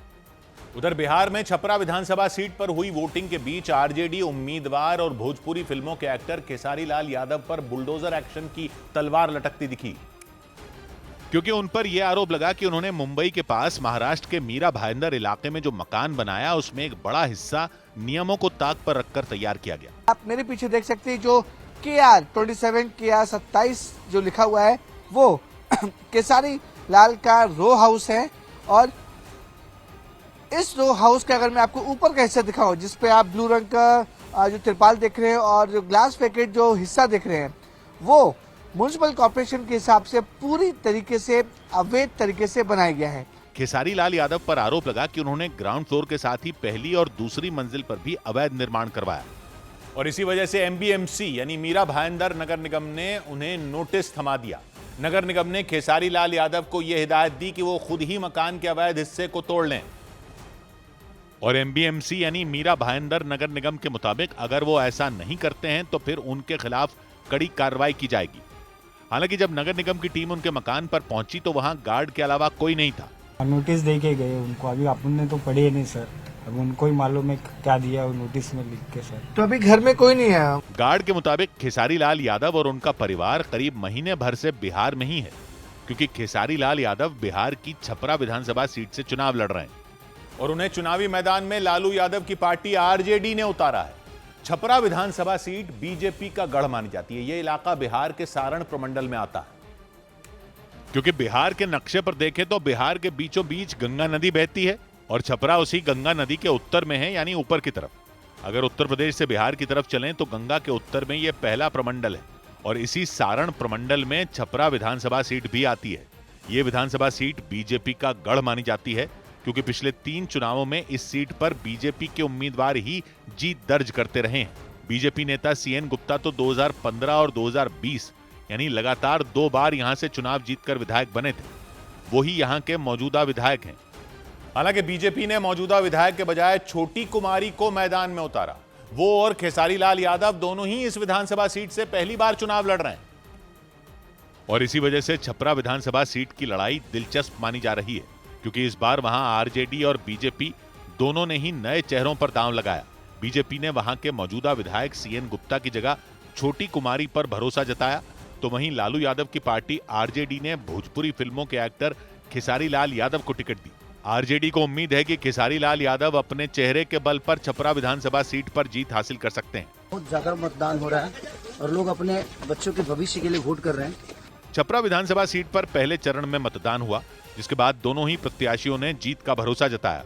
उधर बिहार में छपरा विधानसभा सीट पर हुई वोटिंग के बीच आरजेडी उम्मीदवार और भोजपुरी फिल्मों के एक्टर खेसारी लाल यादव पर बुलडोजर एक्शन की तलवार लटकती दिखी, क्योंकि उन पर यह आरोप लगा कि उन्होंने मुंबई के पास महाराष्ट्र के मीरा भाईंदर इलाके में जो मकान बनाया उसमें एक बड़ा हिस्सा नियमों को ताक पर रखकर तैयार किया गया। आप मेरे पीछे देख सकते हैं जो KR 27 KR 27 जो लिखा हुआ है वो खेसारी लाल का रो हाउस है और इस रो हाउस का अगर मैं आपको ऊपर का हिस्सा दिखाऊं जिसपे आप ब्लू रंग का जो तिरपाल देख रहे हैं और जो ग्लास पैकेट जो हिस्सा देख रहे हैं वो म्युनिसिपल कॉर्पोरेशन के हिसाब से पूरी तरीके से अवैध तरीके से बनाया गया है। खेसारी लाल यादव पर आरोप लगा कि उन्होंने ग्राउंड फ्लोर के साथ ही पहली और दूसरी मंजिल पर भी अवैध निर्माण करवाया और इसी वजह से MBMC यानी मीरा भाईंदर नगर निगम ने उन्हें नोटिस थमा दिया। नगर निगम ने खेसारी लाल यादव को यह हिदायत दी कि वो खुद ही मकान के अवैध हिस्से को तोड़ लें। और MBMC यानी मीरा भाईंदर नगर निगम के मुताबिक अगर वो ऐसा नहीं करते हैं तो फिर उनके खिलाफ कड़ी कार्रवाई की जाएगी। हालांकि जब नगर निगम की टीम उनके मकान पर पहुंची तो वहां गार्ड के अलावा कोई नहीं था। नोटिस दे के गए उनको, अभी अपन ने तो पढ़े नहीं सर, अब उनको ही मालूम है क्या दिया वो नोटिस में लिख के सर। तो अभी घर में कोई नहीं है। गार्ड के मुताबिक खेसारी लाल यादव और उनका परिवार करीब महीने भर से बिहार में ही है, क्योंकि खेसारी लाल यादव बिहार की छपरा विधानसभा सीट से चुनाव लड़ रहे हैं और उन्हें चुनावी मैदान में लालू यादव की पार्टी RJD ने उतारा है। छपरा विधानसभा सीट BJP का गढ़ मानी जाती है। यह इलाका बिहार के सारण प्रमंडल में आता है। क्योंकि बिहार के नक्शे पर देखें तो बिहार के बीचों बीच गंगा नदी बहती है और छपरा उसी गंगा नदी के उत्तर में है, यानी ऊपर की तरफ। अगर उत्तर प्रदेश से बिहार की तरफ चलें तो गंगा के उत्तर में यह पहला प्रमंडल है और इसी सारण प्रमंडल में छपरा विधानसभा सीट भी आती है। यह विधानसभा सीट BJP का गढ़ मानी जाती है, क्योंकि पिछले 3 चुनावों में इस सीट पर BJP के उम्मीदवार ही जीत दर्ज करते रहे हैं। BJP नेता CN गुप्ता तो 2015 और 2020 यानी लगातार 2 बार यहां से चुनाव जीतकर विधायक बने थे। वही यहां के मौजूदा विधायक हैं। हालांकि BJP ने मौजूदा विधायक के बजाय छोटी कुमारी को मैदान में उतारा। वो और खेसारी लाल यादव दोनों ही इस विधानसभा सीट से पहली बार चुनाव लड़ रहे हैं और इसी वजह से छपरा विधानसभा सीट की लड़ाई दिलचस्प मानी जा रही है, क्योंकि इस बार वहां RJD और BJP दोनों ने ही नए चेहरों पर दांव लगाया। BJP ने वहां के मौजूदा विधायक CN गुप्ता की जगह छोटी कुमारी पर भरोसा जताया, तो वहीं लालू यादव की पार्टी RJD ने भोजपुरी फिल्मों के एक्टर खेसारी लाल यादव को टिकट दी। RJD को उम्मीद है कि खेसारी लाल यादव अपने चेहरे के बल पर छपरा विधानसभा सीट पर जीत हासिल कर सकते हैं। बहुत ज्यादा मतदान हो रहा है और लोग अपने बच्चों के भविष्य के लिए वोट कर रहे हैं। छपरा विधानसभा सीट पर पहले चरण में मतदान हुआ, जिसके बाद दोनों ही प्रत्याशियों ने जीत का भरोसा जताया।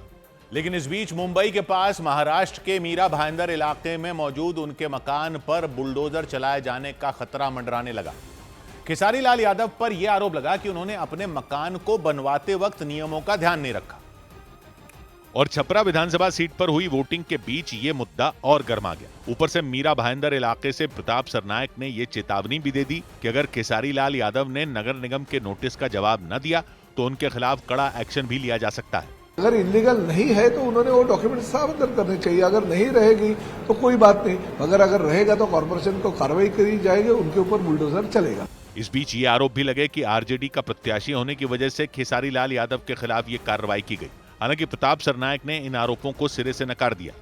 लेकिन इस बीच मुंबई के पास महाराष्ट्र के मीरा भाईंदर इलाके में मौजूद उनके मकान पर बुलडोजर चलाए जाने का खतरा मंडराने लगा। खेसारी लाल यादव पर यह आरोप लगा कि उन्होंने अपने मकान को बनवाते वक्त नियमों का ध्यान नहीं रखा और छपरा विधानसभा सीट पर हुई वोटिंग के बीच यह मुद्दा और गर्मा गया। ऊपर से मीरा भाईंदर इलाके से प्रताप सरनायक ने यह चेतावनी भी दे दी कि अगर खेसारी लाल यादव ने नगर निगम के नोटिस का जवाब न दिया तो उनके खिलाफ कड़ा एक्शन भी लिया जा सकता है। अगर इलीगल नहीं है तो उन्होंने वो डॉक्यूमेंट साफ अंदर करने चाहिए। अगर नहीं रहेगी तो कोई बात नहीं, अगर रहेगा तो कॉर्पोरेशन को कार्रवाई करी जाएगी, उनके ऊपर बुलडोजर चलेगा। इस बीच ये आरोप भी लगे कि RJD का प्रत्याशी होने की वजह से खेसारी लाल यादव के खिलाफ ये कार्रवाई की गई। हालांकि प्रताप सरनायक ने इन आरोपों को सिरे से नकार दिया।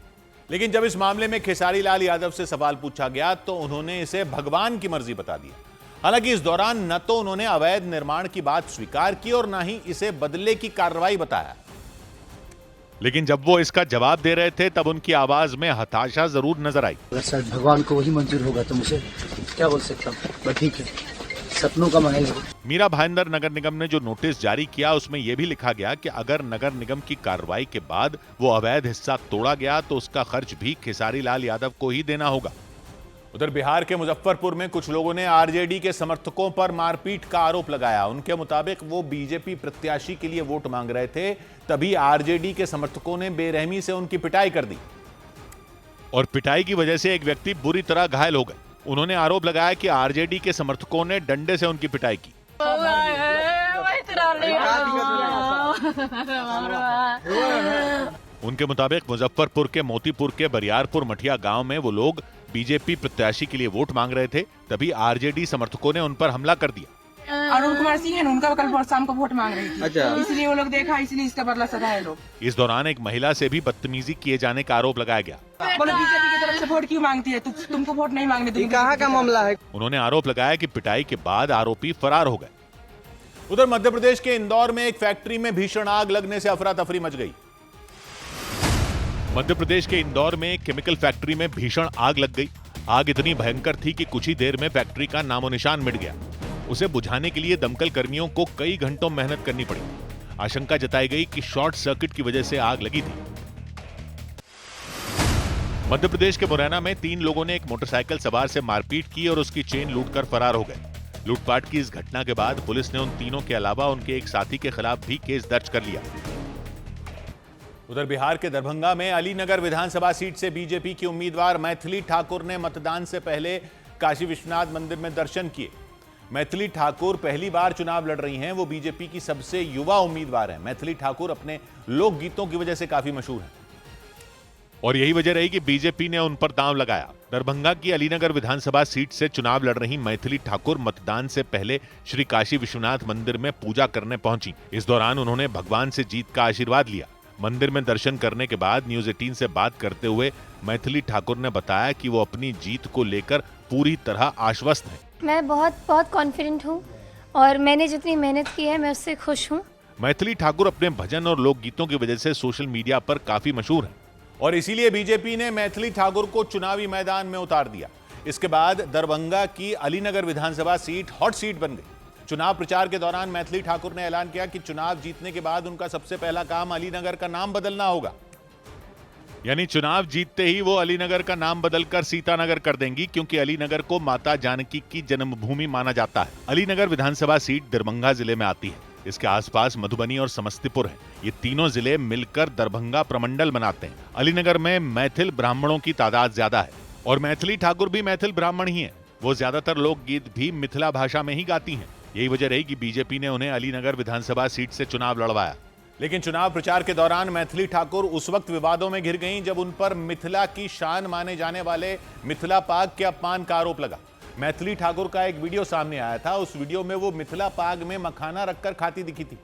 लेकिन जब इस मामले में खेसारी लाल यादव से सवाल पूछा गया तो उन्होंने इसे भगवान की मर्जी बता दिया। हालांकि इस दौरान न तो उन्होंने अवैध निर्माण की बात स्वीकार की और न ही इसे बदले की कार्रवाई बताया। लेकिन जब वो इसका जवाब दे रहे थे तब उनकी आवाज में हताशा जरूर नजर आई। अगर सर भगवान को वही मंजूर होगा तो मुझे क्या बोल सकता हूँ, बट ठीक है, सपनों का महल है। मीरा भाईंदर नगर निगम ने जो नोटिस जारी किया उसमें यह भी लिखा गया कि अगर नगर निगम की कार्रवाई के बाद वो अवैध हिस्सा तोड़ा गया तो उसका खर्च भी खेसारी लाल यादव को ही देना होगा। उधर बिहार के मुजफ्फरपुर में कुछ लोगों ने RJD के समर्थकों पर मारपीट का आरोप लगाया। उनके मुताबिक वो BJP प्रत्याशी के लिए वोट मांग रहे थे, तभी RJD के समर्थकों ने बेरहमी से उनकी पिटाई कर दी और पिटाई की वजह से एक व्यक्ति बुरी तरह घायल हो गए। उन्होंने आरोप लगाया कि RJD के समर्थकों ने डंडे से उनकी पिटाई की। उनके मुताबिक मुजफ्फरपुर के मोतीपुर के बरियारपुर मठिया गांव में वो लोग BJP प्रत्याशी के लिए वोट मांग रहे थे, तभी RJD समर्थकों ने उन पर हमला कर दिया। अरुण कुमार सिंह है, उनका कल शाम को वोट मांग रही थी। अच्छा। इसलिए वो लोग देखा, इसलिए इसका बदला सधाए लोग। इस दौरान एक महिला से भी बदतमीजी किए जाने का आरोप लगाया गया। बोलो BJP की तरफ से वोट क्यों मांगती है? तुमको वोट नहीं मांगने दूंगी। कहाँ का मामला है? उन्होंने आरोप लगाया कि पिटाई के बाद आरोपी फरार हो गए। उधर मध्य प्रदेश के इंदौर में एक फैक्ट्री में भीषण आग लगने से अफरा तफरी मच गई। मध्य प्रदेश के इंदौर में एक केमिकल फैक्ट्री में भीषण आग लग गई। आग इतनी भयंकर थी कि कुछ ही देर में फैक्ट्री का नामो निशान मिट गया। उसे बुझाने के लिए दमकल कर्मियों को कई घंटों मेहनत करनी पड़ी। आशंका जताई गई कि शॉर्ट सर्किट की वजह से आग लगी थी। मध्य प्रदेश के मुरैना में 3 लोगों ने एक मोटरसाइकिल सवार से मारपीट की और उसकी चेन लूटकर फरार हो गए। लूटपाट की इस घटना के बाद पुलिस ने उन तीनों के अलावा उनके एक साथी के खिलाफ भी केस दर्ज कर लिया। उधर बिहार के दरभंगा में अलीनगर विधानसभा सीट से बीजेपी की उम्मीदवार मैथिली ठाकुर ने मतदान से पहले काशी विश्वनाथ मंदिर में दर्शन किए। मैथिली ठाकुर पहली बार चुनाव लड़ रही हैं। वो बीजेपी की सबसे युवा उम्मीदवार हैं। मैथिली ठाकुर अपने लोकगीतों की वजह से काफी मशहूर हैं और यही वजह रही कि बीजेपी ने उन पर दांव लगाया। दरभंगा की अलीनगर विधानसभा सीट से चुनाव लड़ रही मैथिली ठाकुर मतदान से पहले श्री काशी विश्वनाथ मंदिर में पूजा करने पहुंची। इस दौरान उन्होंने भगवान से जीत का आशीर्वाद लिया। मंदिर में दर्शन करने के बाद न्यूज 18 से बात करते हुए मैथिली ठाकुर ने बताया कि वो अपनी जीत को लेकर पूरी तरह आश्वस्त हैं। मैं बहुत कॉन्फिडेंट हूँ और मैंने जितनी मेहनत की है मैं उससे खुश हूँ। मैथिली ठाकुर अपने भजन और लोकगीतों की वजह से सोशल मीडिया पर काफी मशहूर हैं और इसीलिए बीजेपी ने मैथिली ठाकुर को चुनावी मैदान में उतार दिया। इसके बाद दरभंगा की अलीनगर विधानसभा सीट हॉट सीट बन गई। चुनाव प्रचार के दौरान मैथिली ठाकुर ने ऐलान किया कि चुनाव जीतने के बाद उनका सबसे पहला काम अलीनगर का नाम बदलना होगा। यानी चुनाव जीतते ही वो अलीनगर का नाम बदलकर सीतानगर कर देंगी, क्योंकि अलीनगर को माता जानकी की जन्मभूमि माना जाता है। अलीनगर विधानसभा सीट दरभंगा जिले में आती है। इसके आसपास मधुबनी और समस्तीपुर है। ये तीनों जिले मिलकर दरभंगा प्रमंडल बनाते हैं। अलीनगर में मैथिल ब्राह्मणों की तादाद ज्यादा है और मैथिली ठाकुर भी मैथिल ब्राह्मण ही है। वो ज्यादातर लोकगीत भी मिथिला भाषा में ही गाती हैं। यही वजह रही कि बीजेपी ने उन्हें अलीनगर विधानसभा सीट से चुनाव लड़वाया। लेकिन चुनाव प्रचार के दौरान मैथिली ठाकुर उस वक्त विवादों में घिर गईं जब उन पर मिथिला की शान माने जाने वाले मिथिला पाग के अपमान का आरोप लगा। मैथिली ठाकुर का एक वीडियो सामने आया था। उस वीडियो में वो मिथिला पाग में मखाना रखकर खाती दिखी थी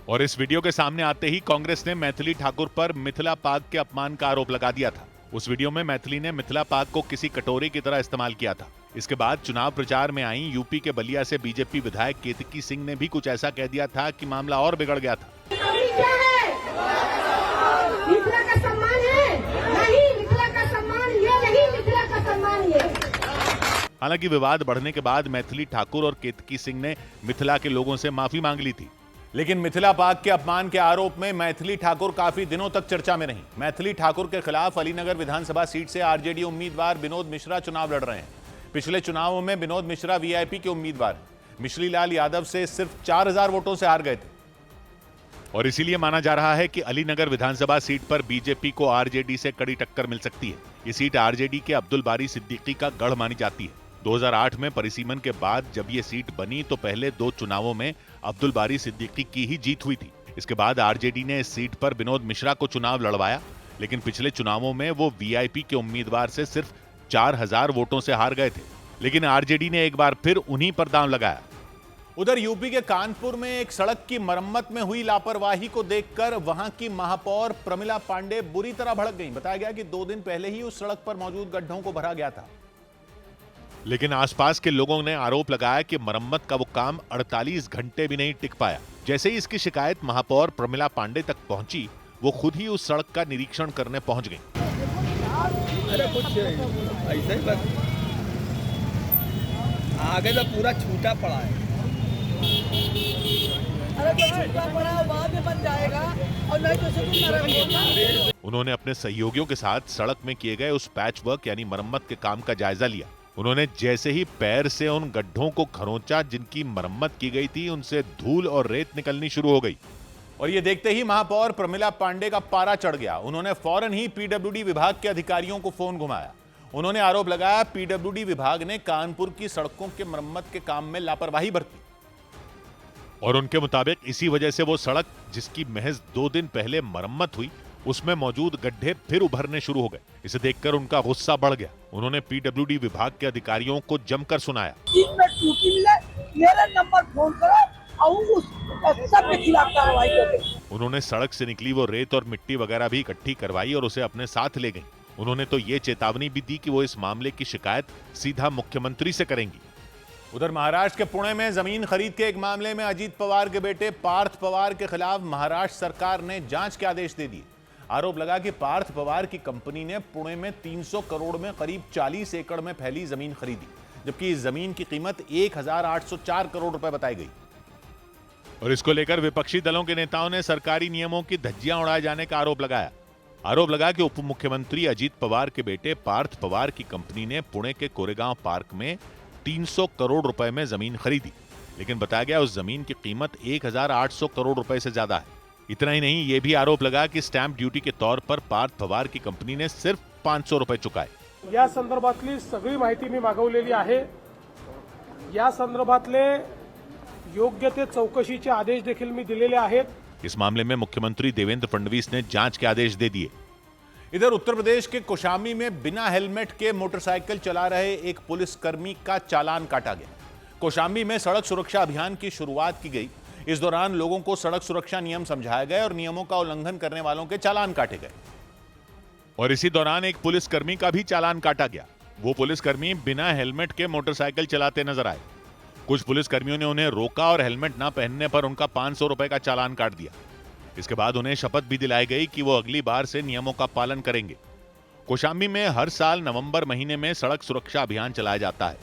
और इस वीडियो के सामने आते ही कांग्रेस ने मैथिली ठाकुर पर मिथिला पाग के अपमान का आरोप लगा दिया था। उस वीडियो में मैथिली ने मिथिला पाग को किसी कटोरे की तरह इस्तेमाल किया था। इसके बाद चुनाव प्रचार में आई यूपी के बलिया से बीजेपी विधायक केतकी सिंह ने भी कुछ ऐसा कह दिया था कि मामला और बिगड़ गया था। मिथिला का सम्मान है, नहीं मिथिला का सम्मान ये नहीं, मिथिला का सम्मान ये। हालांकि विवाद बढ़ने के बाद मैथिली ठाकुर और केतकी सिंह ने मिथिला के लोगों से माफी मांग ली थी। लेकिन मिथिला पाग के अपमान के आरोप में मैथिली ठाकुर काफी दिनों तक चर्चा में रही। मैथिली ठाकुर के खिलाफ अलीनगर विधानसभा सीट से आरजेडी उम्मीदवार विनोद मिश्रा चुनाव लड़ रहे हैं। पिछले चुनावों में विनोद मिश्रा वीआईपी के उम्मीदवार मिश्री लाल यादव से सिर्फ 4000 वोटों से हार गए थे और इसीलिए माना जा रहा है कि अलीनगर विधानसभा सीट पर बीजेपी को आरजेडी से कड़ी टक्कर मिल सकती है। ये सीट आरजेडी के अब्दुल बारी सिद्दीकी का गढ़ मानी जाती है। 2008 में परिसीमन के बाद जब ये सीट बनी तो पहले 2 चुनावों में अब्दुल बारी सिद्दीकी की ही जीत हुई थी। इसके बाद आरजेडी ने इस सीट पर विनोद मिश्रा को चुनाव लड़वाया, लेकिन पिछले चुनावों में वो वीआईपी के उम्मीदवार से सिर्फ 4000 वोटों से हार गए थे। लेकिन आरजेडी ने एक बार फिर उन्हीं पर दांव लगाया। उधर यूपी के कानपुर में एक सड़क की मरम्मत में हुई लापरवाही को देखकर वहां की महापौर प्रमिला पांडे बुरी तरह भड़क गईं। बताया गया कि 2 दिन पहले ही उस सड़क पर मौजूद गड्ढों को भरा गया था, लेकिन आसपास के लोगों ने आरोप लगाया कि मरम्मत का वो काम 48 घंटे भी नहीं टिक पाया। जैसे ही इसकी शिकायत महापौर प्रमिला पांडे तक पहुंची, वो खुद ही उस सड़क का निरीक्षण करने पहुंच गई। अरे कुछ ऐसा ही बस आगे तो पूरा छूटा पड़ा है। अरे तो छूटा पड़ा है, बाद में बन जाएगा और नहीं तो सब नरम होगा। उन्होंने अपने सहयोगियों के साथ सड़क में किए गए उस पैच वर्क यानी मरम्मत के काम का जायजा लिया। उन्होंने जैसे ही पैर से उन गड्ढों को खरोंचा जिनकी मरम्मत की गई थी, उनसे धूल और रेत निकलनी शुरू हो गई और ये देखते ही महापौर प्रमिला पांडे का पारा चढ़ गया। उन्होंने फौरन ही पीडब्ल्यूडी विभाग के अधिकारियों को फोन घुमाया। उन्होंने आरोप लगाया पीडब्ल्यूडी विभाग ने कानपुर की सड़कों के मरम्मत के काम में लापरवाही बरती और उनके मुताबिक इसी वजह से वो सड़क जिसकी महज 2 दिन पहले मरम्मत हुई, उसमें मौजूद गड्ढे फिर उभरने शुरू हो गए। इसे देखकर उनका गुस्सा बढ़ गया। उन्होंने पीडब्ल्यूडी विभाग के अधिकारियों को जमकर सुनाया। मेरा नंबर फोन करो और उस सबके खिलाफ कार्रवाई करें। उन्होंने सड़क से निकली वो रेत और मिट्टी वगैरह भी इकट्ठी करवाई और उसे अपने साथ ले गई। उन्होंने तो ये चेतावनी भी दी कि वो इस मामले की शिकायत सीधा मुख्यमंत्री से करेंगी। उधर महाराष्ट्र के पुणे में जमीन खरीद के एक मामले में अजीत पवार के बेटे पार्थ पवार के खिलाफ महाराष्ट्र सरकार ने जांच के आदेश दे दिए। आरोप लगा कि पार्थ पवार की कंपनी ने पुणे में 300 करोड़ में करीब 40 एकड़ में फैली जमीन खरीदी, जबकि इस जमीन की कीमत 1804 करोड़ रुपए बताई गई। और इसको लेकर विपक्षी दलों के नेताओं ने सरकारी नियमों की धज्जियां उड़ाए जाने का आरोप लगाया। आरोप लगा कि उप मुख्यमंत्री अजीत पवार के बेटे पार्थ पवार की कंपनी ने पुणे के कोरेगांव पार्क में 300 करोड़ रुपए में जमीन खरीदी, लेकिन बताया गया उस जमीन की कीमत 1800 करोड़ रुपए से ज्यादा है। इतना ही नहीं, ये भी आरोप लगा कि स्टैंप ड्यूटी के तौर पर पार्थ पवार की कंपनी ने सिर्फ 500 रुपए चुकाए। या संदर्भातली सगळी माहिती मी मागवलेली आहे। या संदर्भातले योग्य ते चौकशीचे आदेश देखील मी दिलेले आहेत। इस मामले में मुख्यमंत्री देवेंद्र फडणवीस ने जांच के आदेश दे दिए। इधर उत्तर प्रदेश के कौशाम्बी में बिना हेलमेट के मोटरसाइकिल चला रहे एक पुलिसकर्मी का चालान काटा गया। कौशाम्बी में सड़क सुरक्षा अभियान की शुरुआत की गई। इस दौरान लोगों को सड़क सुरक्षा नियम समझाए गए और नियमों का उल्लंघन करने वालों के चालान काटे गए। और इसी दौरान एक पुलिसकर्मी का भी चालान काटा गया। वो पुलिसकर्मी बिना हेलमेट के मोटरसाइकिल चलाते नजर आए। कुछ पुलिसकर्मियों ने उन्हें रोका और हेलमेट न पहनने पर उनका 500 रुपए का चालान काट दिया। इसके बाद उन्हें शपथ भी दिलाई गई कि वो अगली बार से नियमों का पालन करेंगे। कौशाम्बी में हर साल नवंबर महीने में सड़क सुरक्षा अभियान चलाया जाता है।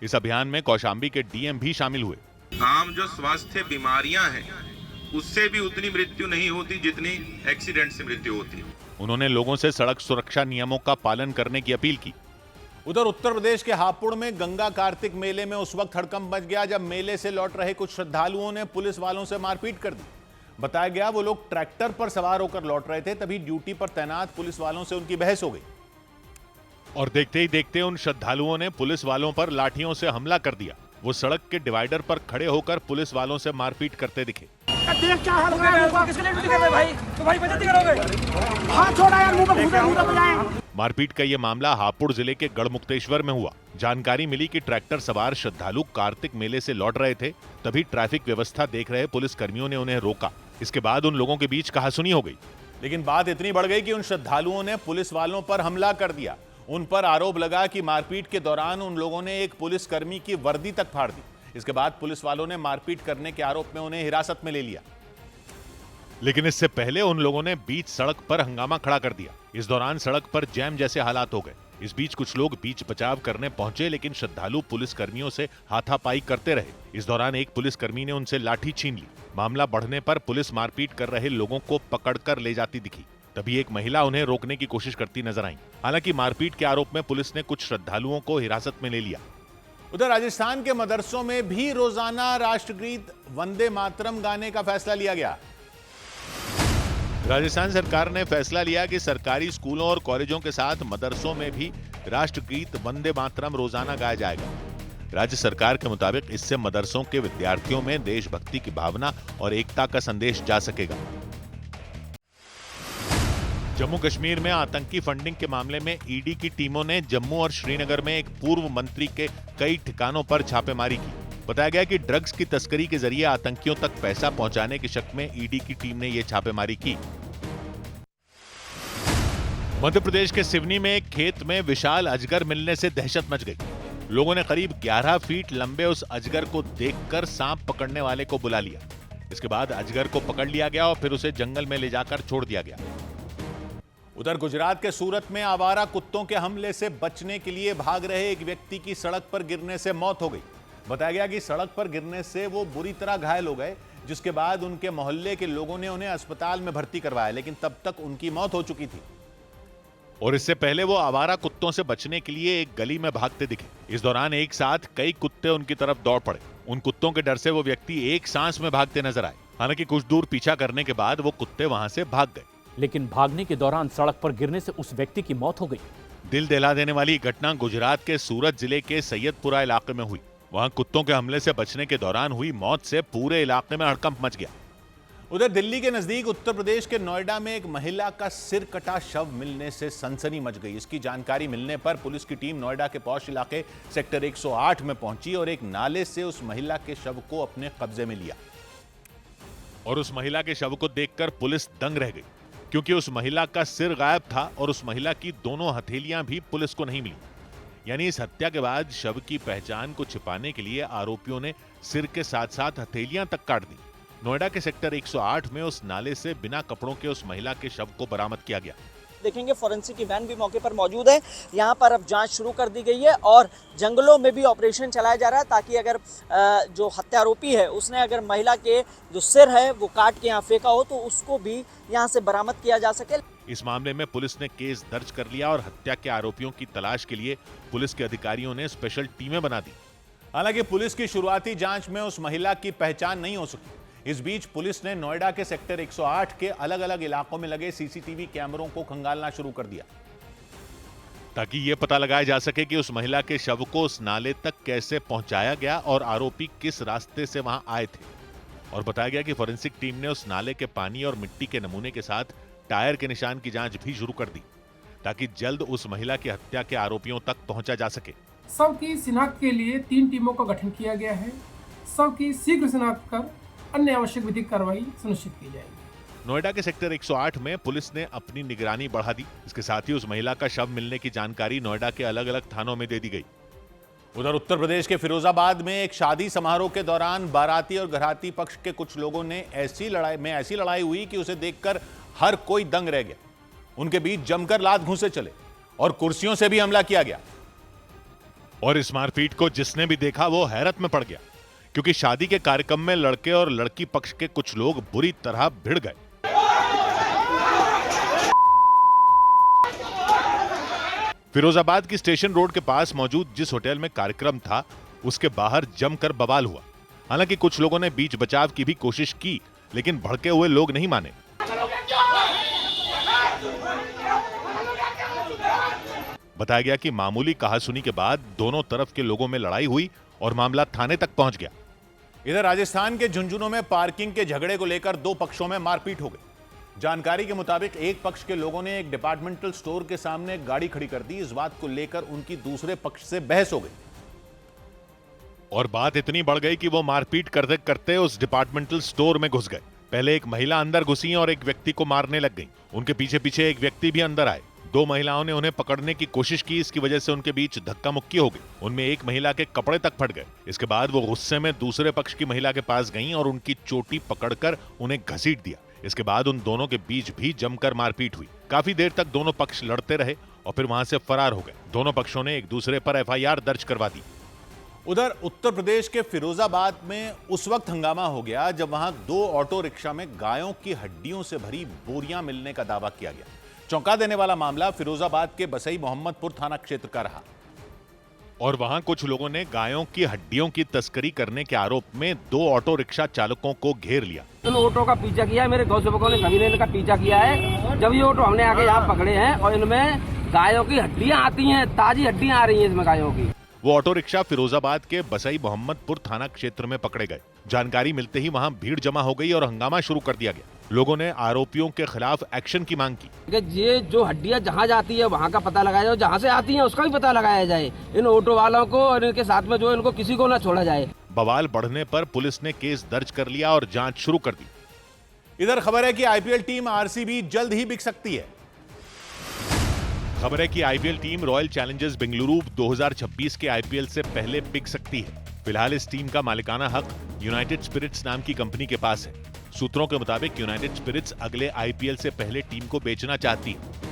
इस अभियान में कौशाम्बी के डीएम भी शामिल हुए। आम जो स्वास्थ्य बीमारियां हैं उससे भी उतनी मृत्यु नहीं होती जितनी एक्सीडेंट से मृत्यु होती है। उन्होंने लोगों से सड़क सुरक्षा नियमों का पालन करने की अपील की। उधर उत्तर प्रदेश के हापुड़ में गंगा कार्तिक मेले में उस वक्त हड़कंप मच गया जब मेले से लौट रहे कुछ श्रद्धालुओं ने पुलिस वालों से मारपीट कर दी। बताया गया वो लोग ट्रैक्टर पर सवार होकर लौट रहे थे, तभी ड्यूटी पर तैनात पुलिस वालों से उनकी बहस हो गई और देखते ही देखते उन श्रद्धालुओं ने पुलिस वालों पर लाठियों से हमला कर दिया। वो सड़क के डिवाइडर पर खड़े होकर पुलिस वालों से मारपीट करते दिखे। देख क्या हाल हो रहा है, किसके लिए ड्यूटी कर रहे भाई? तो भाई बेइज्जती करोगे? हाथ छोड़ा यार, मुंह पे घूंसा बजाएं। मारपीट का ये मामला हापुड़ जिले के गढ़मुक्तेश्वर में हुआ। जानकारी मिली कि ट्रैक्टर सवार श्रद्धालु कार्तिक मेले से लौट रहे थे, तभी ट्रैफिक व्यवस्था देख रहे पुलिस कर्मियों ने उन्हें रोका। इसके बाद उन लोगों के बीच कहासुनी हो गई, लेकिन बात इतनी बढ़ गई कि उन श्रद्धालुओं ने पुलिस वालों पर हमला कर दिया। उन पर आरोप लगा कि मारपीट के दौरान उन लोगों ने एक पुलिसकर्मी की वर्दी तक फाड़ दी। इसके बाद पुलिस वालों ने मारपीट करने के आरोप में उन्हें हिरासत में ले लिया, लेकिन इससे पहले उन लोगों ने बीच सड़क पर हंगामा खड़ा कर दिया। इस दौरान सड़क पर जैम जैसे हालात हो गए। इस बीच कुछ लोग बीच बचाव करने पहुंचे, लेकिन श्रद्धालु पुलिसकर्मियों से हाथापाई करते रहे। इस दौरान एक पुलिसकर्मी ने उनसे लाठी छीन ली। मामला बढ़ने पर पुलिस मारपीट कर रहे लोगों को पकड़कर ले जाती दिखी। तभी एक महिला उन्हें रोकने की कोशिश करती नजर आई। हालांकि मारपीट के आरोप में पुलिस ने कुछ श्रद्धालुओं को हिरासत में ले लिया। उधर राजस्थान के मदरसों में भी रोजाना राष्ट्रगीत वंदे मातरम गाने का फैसला लिया गया। राजस्थान सरकार ने फैसला लिया कि सरकारी स्कूलों और कॉलेजों के साथ मदरसों में भी राष्ट्रगीत वंदे मातरम रोजाना गाया जाएगा। राज्य सरकार के मुताबिक इससे मदरसों के विद्यार्थियों में देशभक्ति की भावना और एकता का संदेश जा सकेगा। जम्मू कश्मीर में आतंकी फंडिंग के मामले में ईडी की टीमों ने जम्मू और श्रीनगर में एक पूर्व मंत्री के कई ठिकानों पर छापेमारी की। बताया गया कि ड्रग्स की तस्करी के जरिए आतंकियों तक पैसा पहुंचाने के शक में ईडी की टीम ने यह छापेमारी की। मध्य प्रदेश के सिवनी में एक खेत में विशाल अजगर मिलने से दहशत मच गई। लोगों ने करीब 11 फीट लंबे उस अजगर को देखकर सांप पकड़ने वाले को बुला लिया। इसके बाद अजगर को पकड़ लिया गया और फिर उसे जंगल में ले जाकर छोड़ दिया गया। उधर गुजरात के सूरत में आवारा कुत्तों के हमले से बचने के लिए भाग रहे एक व्यक्ति की सड़क पर गिरने से मौत हो गई। बताया गया कि सड़क पर गिरने से वो बुरी तरह घायल हो गए, जिसके बाद उनके मोहल्ले के लोगों ने उन्हें अस्पताल में भर्ती करवाया, लेकिन तब तक उनकी मौत हो चुकी थी। और इससे पहले वो आवारा कुत्तों से बचने के लिए एक गली में भागते दिखे। इस दौरान एक साथ कई कुत्ते उनकी तरफ दौड़ पड़े। उन कुत्तों के डर से वो व्यक्ति एक सांस में भागते नजर आए। हालांकि कुछ दूर पीछा करने के बाद वो कुत्ते वहां से भाग गए, लेकिन भागने के दौरान सड़क पर गिरने से उस व्यक्ति की मौत हो गई। दिल दहला देने वाली घटना गुजरात के सूरत जिले के सैयदपुरा इलाके में हुई। वहां कुत्तों के हमले से बचने के दौरान हुई मौत से पूरे इलाके में हड़कंप मच गया। उधर दिल्ली के नजदीक उत्तर प्रदेश के नोएडा में एक महिला का सिर कटा शव मिलने से सनसनी मच गई। इसकी जानकारी मिलने पर पुलिस की टीम नोएडा के पॉश इलाके सेक्टर 108 में पहुंची और एक नाले से उस महिला के शव को अपने कब्जे में लिया। और उस महिला के शव को देखकर पुलिस दंग रह गई, क्योंकि उस महिला का सिर गायब था और उस महिला की दोनों हथेलियां भी पुलिस को नहीं मिली। यानी इस हत्या के बाद शव की पहचान को छिपाने के लिए आरोपियों ने सिर के साथ साथ हथेलियां तक काट दी। नोएडा के सेक्टर 108 में उस नाले से बिना कपड़ों के उस महिला के शव को बरामद किया गया। देखेंगे फोरेंसिक की वैन भी मौके पर मौजूद है। यहाँ पर अब जांच शुरू कर दी गई है और जंगलों में भी ऑपरेशन चलाया जा रहा है, ताकि अगर जो हत्यारोपी है उसने अगर महिला के जो सिर है वो काट के यहाँ फेंका हो तो उसको भी यहाँ से बरामद किया जा सके। इस मामले में पुलिस ने केस दर्ज कर लिया और हत्या के आरोपियों की तलाश के लिए पुलिस के अधिकारियों ने स्पेशल टीमें बना दी। हालांकि पुलिस की शुरुआती जांच में उस महिला की पहचान नहीं हो सकी। इस बीच पुलिस ने नोएडा के सेक्टर 108 के अलग अलग इलाकों में लगे सीसीटीवी कैमरों को खंगालना शुरू कर दिया ताकि यह पता लगाया जा सके कि उस महिला के शव को उस नाले तक कैसे पहुंचाया गया और आरोपी किस रास्ते से वहां आए थे। और बताया गया कि फोरेंसिक टीम ने उस नाले के पानी और मिट्टी के नमूने के साथ टायर के निशान की जांच भी शुरू कर दी ताकि जल्द उस महिला की हत्या के आरोपियों तक पहुंचा जा सके। शव की शिनाख्त के लिए 3 टीमों का गठन किया गया है। शव की शीघ्र शिनाख्त कर अन्य आवश्यक विधिक कार्रवाई सुनिश्चित की जाएगी। नोएडा के सेक्टर 108 में पुलिस ने अपनी निगरानी बढ़ा दी। इसके साथ ही उस महिला का शव मिलने की जानकारी नोएडा के अलग अलग थानों में दे दी गई। उधर उत्तर प्रदेश के फिरोजाबाद में एक शादी समारोह के दौरान बाराती और घराती पक्ष के कुछ लोगों ने ऐसी लड़ाई हुई कि उसे देखकर हर कोई दंग रह गया। उनके बीच जमकर लात घूंसे चले और कुर्सियों से भी हमला किया गया। और इस मारपीट को जिसने भी देखा वो हैरत में पड़ गया, क्योंकि शादी के कार्यक्रम में लड़के और लड़की पक्ष के कुछ लोग बुरी तरह भिड़ गए। फिरोजाबाद की स्टेशन रोड के पास मौजूद जिस होटल में कार्यक्रम था उसके बाहर जमकर बवाल हुआ। हालांकि कुछ लोगों ने बीच बचाव की भी कोशिश की, लेकिन भड़के हुए लोग नहीं माने। बताया गया कि मामूली कहासुनी के बाद दोनों तरफ के लोगों में लड़ाई हुई और मामला थाने तक पहुंच गया। इधर राजस्थान के झुंझुनू में पार्किंग के झगड़े को लेकर 2 पक्षों में मारपीट हो गई। जानकारी के मुताबिक एक पक्ष के लोगों ने एक डिपार्टमेंटल स्टोर के सामने गाड़ी खड़ी कर दी। इस बात को लेकर उनकी दूसरे पक्ष से बहस हो गई और बात इतनी बढ़ गई कि वो मारपीट करते करते उस डिपार्टमेंटल स्टोर में घुस गए। पहले एक महिला अंदर घुसी और एक व्यक्ति को मारने लग गई। उनके पीछे पीछे एक व्यक्ति भी अंदर आए। 2 महिलाओं ने उन्हें पकड़ने की कोशिश की। इसकी वजह से उनके बीच धक्का मुक्की हो गई। उनमें एक महिला के कपड़े तक फट गए। इसके बाद वो गुस्से में दूसरे पक्ष की महिला के पास गईं और उनकी चोटी पकड़कर उन्हें घसीट दिया। इसके बाद उन दोनों के बीच भी जमकर मारपीट हुई। काफी देर तक दोनों पक्ष लड़ते रहे और फिर वहां से फरार हो गए। दोनों पक्षों ने एक दूसरे पर एफआईआर दर्ज करवा दी। उधर उत्तर प्रदेश के फिरोजाबाद में उस वक्त हंगामा हो गया जब वहां 2 ऑटो रिक्शा में गायों की हड्डियों से भरी बोरियां मिलने का दावा किया गया। चौंका देने वाला मामला फिरोजाबाद के बसई मोहम्मदपुर थाना क्षेत्र का रहा और वहां कुछ लोगों ने गायों की हड्डियों की तस्करी करने के आरोप में 2 ऑटो रिक्शा चालकों को घेर लिया। इन ऑटो का पीछा किया है। मेरे गौ सेवकों ने सभी ने इनका पीछा किया है। जब ये ऑटो हमने आके यहाँ पकड़े हैं और इनमें गायों की हड्डियां आती हैं, ताजी हड्डियां आ रही हैं इसमें गायों की। वो ऑटो रिक्शा फिरोजाबाद के बसई मोहम्मदपुर थाना क्षेत्र में पकड़े गए। जानकारी मिलते ही वहां भीड़ जमा हो गई और हंगामा शुरू कर दिया गया। लोगों ने आरोपियों के खिलाफ एक्शन की मांग की। ये जो हड्डियां जहां जाती है वहां का पता लगाया जाए, जहां से आती हैं उसका भी पता लगाया जाए। इन ऑटो वालों को और इनके साथ में जो इनको किसी को ना छोड़ा जाए। बवाल बढ़ने पर पुलिस ने केस दर्ज कर लिया और जांच शुरू कर दी। इधर खबर है कि आईपीएल टीम आरसीबी जल्द ही बिक सकती है। खबर है कि IPL team royal Challengers Bengaluru 2026 के आईपीएल से पहले बिक सकती है। फिलहाल इस टीम का मालिकाना हक यूनाइटेड स्पिरिट्स नाम की कंपनी के पास है। सूत्रों के मुताबिक यूनाइटेड स्पिरिट्स अगले आईपीएल से पहले टीम को बेचना चाहती है।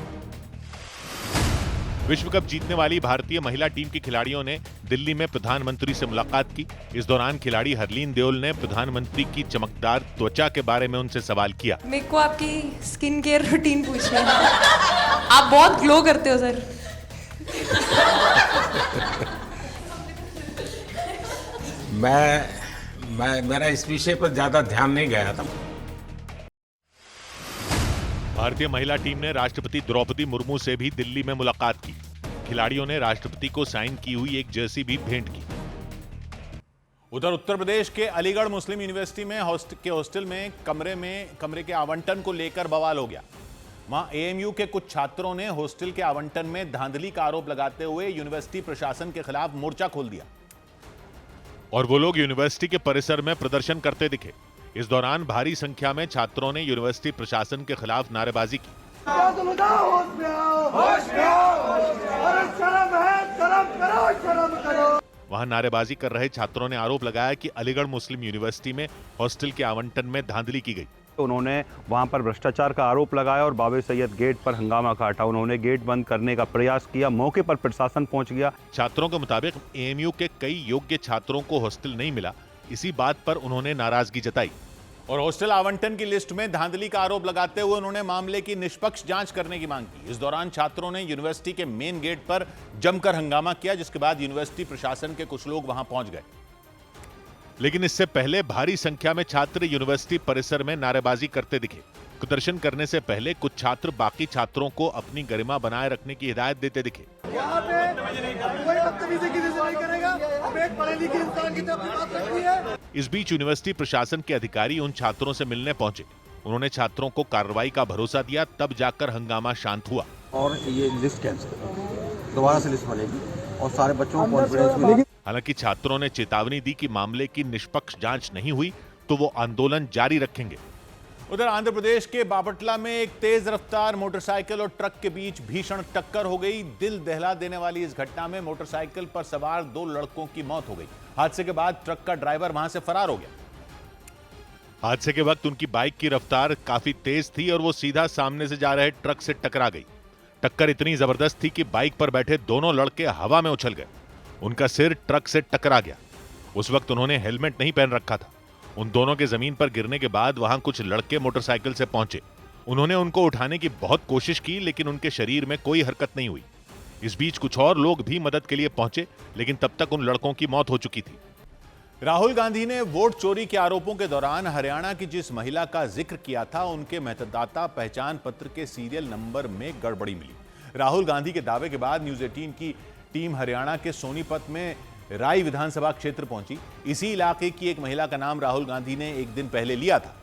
विश्व कप जीतने वाली भारतीय महिला टीम की खिलाड़ियों ने दिल्ली में प्रधानमंत्री से मुलाकात की। इस दौरान खिलाड़ी हरलीन देओल ने प्रधानमंत्री की चमकदार त्वचा के बारे में उनसे सवाल किया। मेरे को आपकी स्किन केयर रूटीन पूछना है। आप बहुत ग्लो करते हो सर। मेरा इस विषय पर ज्यादा ध्यान नहीं गया था। भारतीय महिला टीम ने राष्ट्रपति द्रौपदी मुर्मू से भी दिल्ली में मुलाकात की। खिलाड़ियों ने राष्ट्रपति को साइन की हुई एक जर्सी भी भेंट की। उधर उत्तर प्रदेश के अलीगढ़ मुस्लिम यूनिवर्सिटी में हॉस्टल में कमरे के आवंटन को लेकर बवाल हो गया। वहां एएमयू के कुछ छात्रों ने हॉस्टल के आवंटन में धांधली का आरोप लगाते हुए यूनिवर्सिटी प्रशासन के खिलाफ मोर्चा खोल दिया और वो लोग यूनिवर्सिटी के परिसर में प्रदर्शन करते दिखे। इस दौरान भारी संख्या में छात्रों ने यूनिवर्सिटी प्रशासन के खिलाफ नारेबाजी की। वहां नारेबाजी कर रहे छात्रों ने आरोप लगाया कि अलीगढ़ मुस्लिम यूनिवर्सिटी में हॉस्टल के आवंटन में धांधली की गई। उन्होंने वहां पर भ्रष्टाचार का आरोप लगाया और बाबे सैयद गेट पर हंगामा काटा। उन्होंने गेट बंद करने का प्रयास किया। मौके पर प्रशासन पहुंच गया। छात्रों के मुताबिक एएमयू के कई योग्य छात्रों को हॉस्टल नहीं मिला। इसी बात पर उन्होंने नाराजगी जताई और हॉस्टल आवंटन की लिस्ट में धांधली का आरोप लगाते हुए उन्होंने मामले की निष्पक्ष जांच करने की मांग की। इस दौरान छात्रों ने यूनिवर्सिटी के मेन गेट पर जमकर हंगामा किया, जिसके बाद यूनिवर्सिटी प्रशासन के कुछ लोग वहां पहुंच गए। लेकिन इससे पहले भारी संख्या में छात्र यूनिवर्सिटी परिसर में नारेबाजी करते दिखे। प्रदर्शन करने से पहले कुछ छात्र बाकी छात्रों को अपनी गरिमा बनाए रखने की हिदायत देते दिखे। यहाँ पे कोई बदतमीजी किसी से नहीं करेगा, हम एक पढ़े लिखे इंसान की तरफ बात रखनी है। इस बीच यूनिवर्सिटी प्रशासन के अधिकारी उन छात्रों से मिलने पहुंचे। उन्होंने छात्रों को कार्रवाई का भरोसा दिया, तब जाकर हंगामा शांत हुआ। और ये लिस्ट कैंसिल, दोबारा से लिस्ट बनेगी और सारे बच्चों को कॉन्फिडेंस मिलेगी। हालांकि छात्रों ने चेतावनी दी कि मामले की निष्पक्ष जांच नहीं हुई तो वो आंदोलन जारी रखेंगे। उधर आंध्र प्रदेश के बापटला में एक तेज रफ्तार मोटरसाइकिल और ट्रक के बीच भीषण टक्कर हो गई। दिल दहला देने वाली इस घटना में मोटरसाइकिल पर सवार 2 लड़कों की मौत हो गई। हादसे के बाद ट्रक का ड्राइवर वहां से फरार हो गया। हादसे के वक्त उनकी बाइक की रफ्तार काफी तेज थी और वो सीधा सामने से जा रहे ट्रक से टकरा गई। टक्कर इतनी जबरदस्त थी कि बाइक पर बैठे दोनों लड़के हवा में उछल गए। उनका सिर ट्रक से टकरा गया। उस वक्त उन्होंने हेलमेट नहीं पहन रखा था। उन दोनों के जमीन पर गिरने के बाद वहां कुछ लड़के मोटरसाइकिल से पहुंचे। उन्होंने उनको उठाने की बहुत कोशिश की, लेकिन उनके शरीर में कोई हरकत नहीं हुई। इस बीच कुछ और लोग भी मदद के लिए पहुंचे, लेकिन तब तक उन लड़कों की मौत हो चुकी थी। राहुल गांधी ने वोट चोरी के आरोपों के दौरान हरियाणा की जिस महिला का जिक्र किया था, उनके मतदाता पहचान पत्र के सीरियल नंबर में गड़बड़ी मिली। राहुल गांधी के दावे के बाद न्यूज 18 की टीम हरियाणा के सोनीपत में राय विधानसभा क्षेत्र पहुंची। इसी इलाके की एक महिला का नाम राहुल गांधी ने एक दिन पहले लिया था।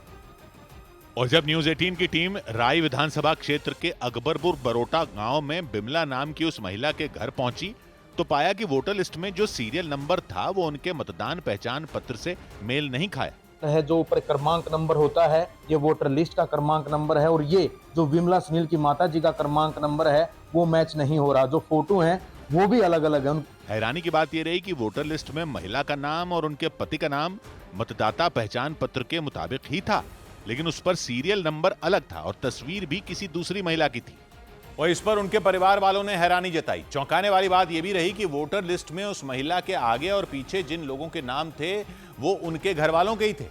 और जब न्यूज 18 की टीम राय विधानसभा क्षेत्र के अकबरपुर बरोटा गांव में बिमला नाम की उस महिला के घर पहुंची तो पाया कि वोटर लिस्ट में जो सीरियल नंबर था वो उनके मतदान पहचान पत्र से मेल नहीं खाया है। जो ऊपर क्रमांक नंबर होता है ये वोटर लिस्ट का क्रमांक नंबर है और ये जो विमला सुनील की माता जी का क्रमांक नंबर है वो मैच नहीं हो रहा। जो फोटो है वो भी अलग अलग है। हैरानी की बात यह रही कि वोटर लिस्ट में महिला का नाम और उनके पति का नाम मतदाता पहचान पत्र के मुताबिक ही था, लेकिन उस पर सीरियल नंबर अलग था और तस्वीर भी किसी दूसरी महिला की थी। और इस पर उनके परिवार वालों ने हैरानी जताई। चौंकाने वाली बात यह भी रही कि वोटर लिस्ट में उस महिला के आगे और पीछे जिन लोगों के नाम थे वो उनके घर वालों के ही थे,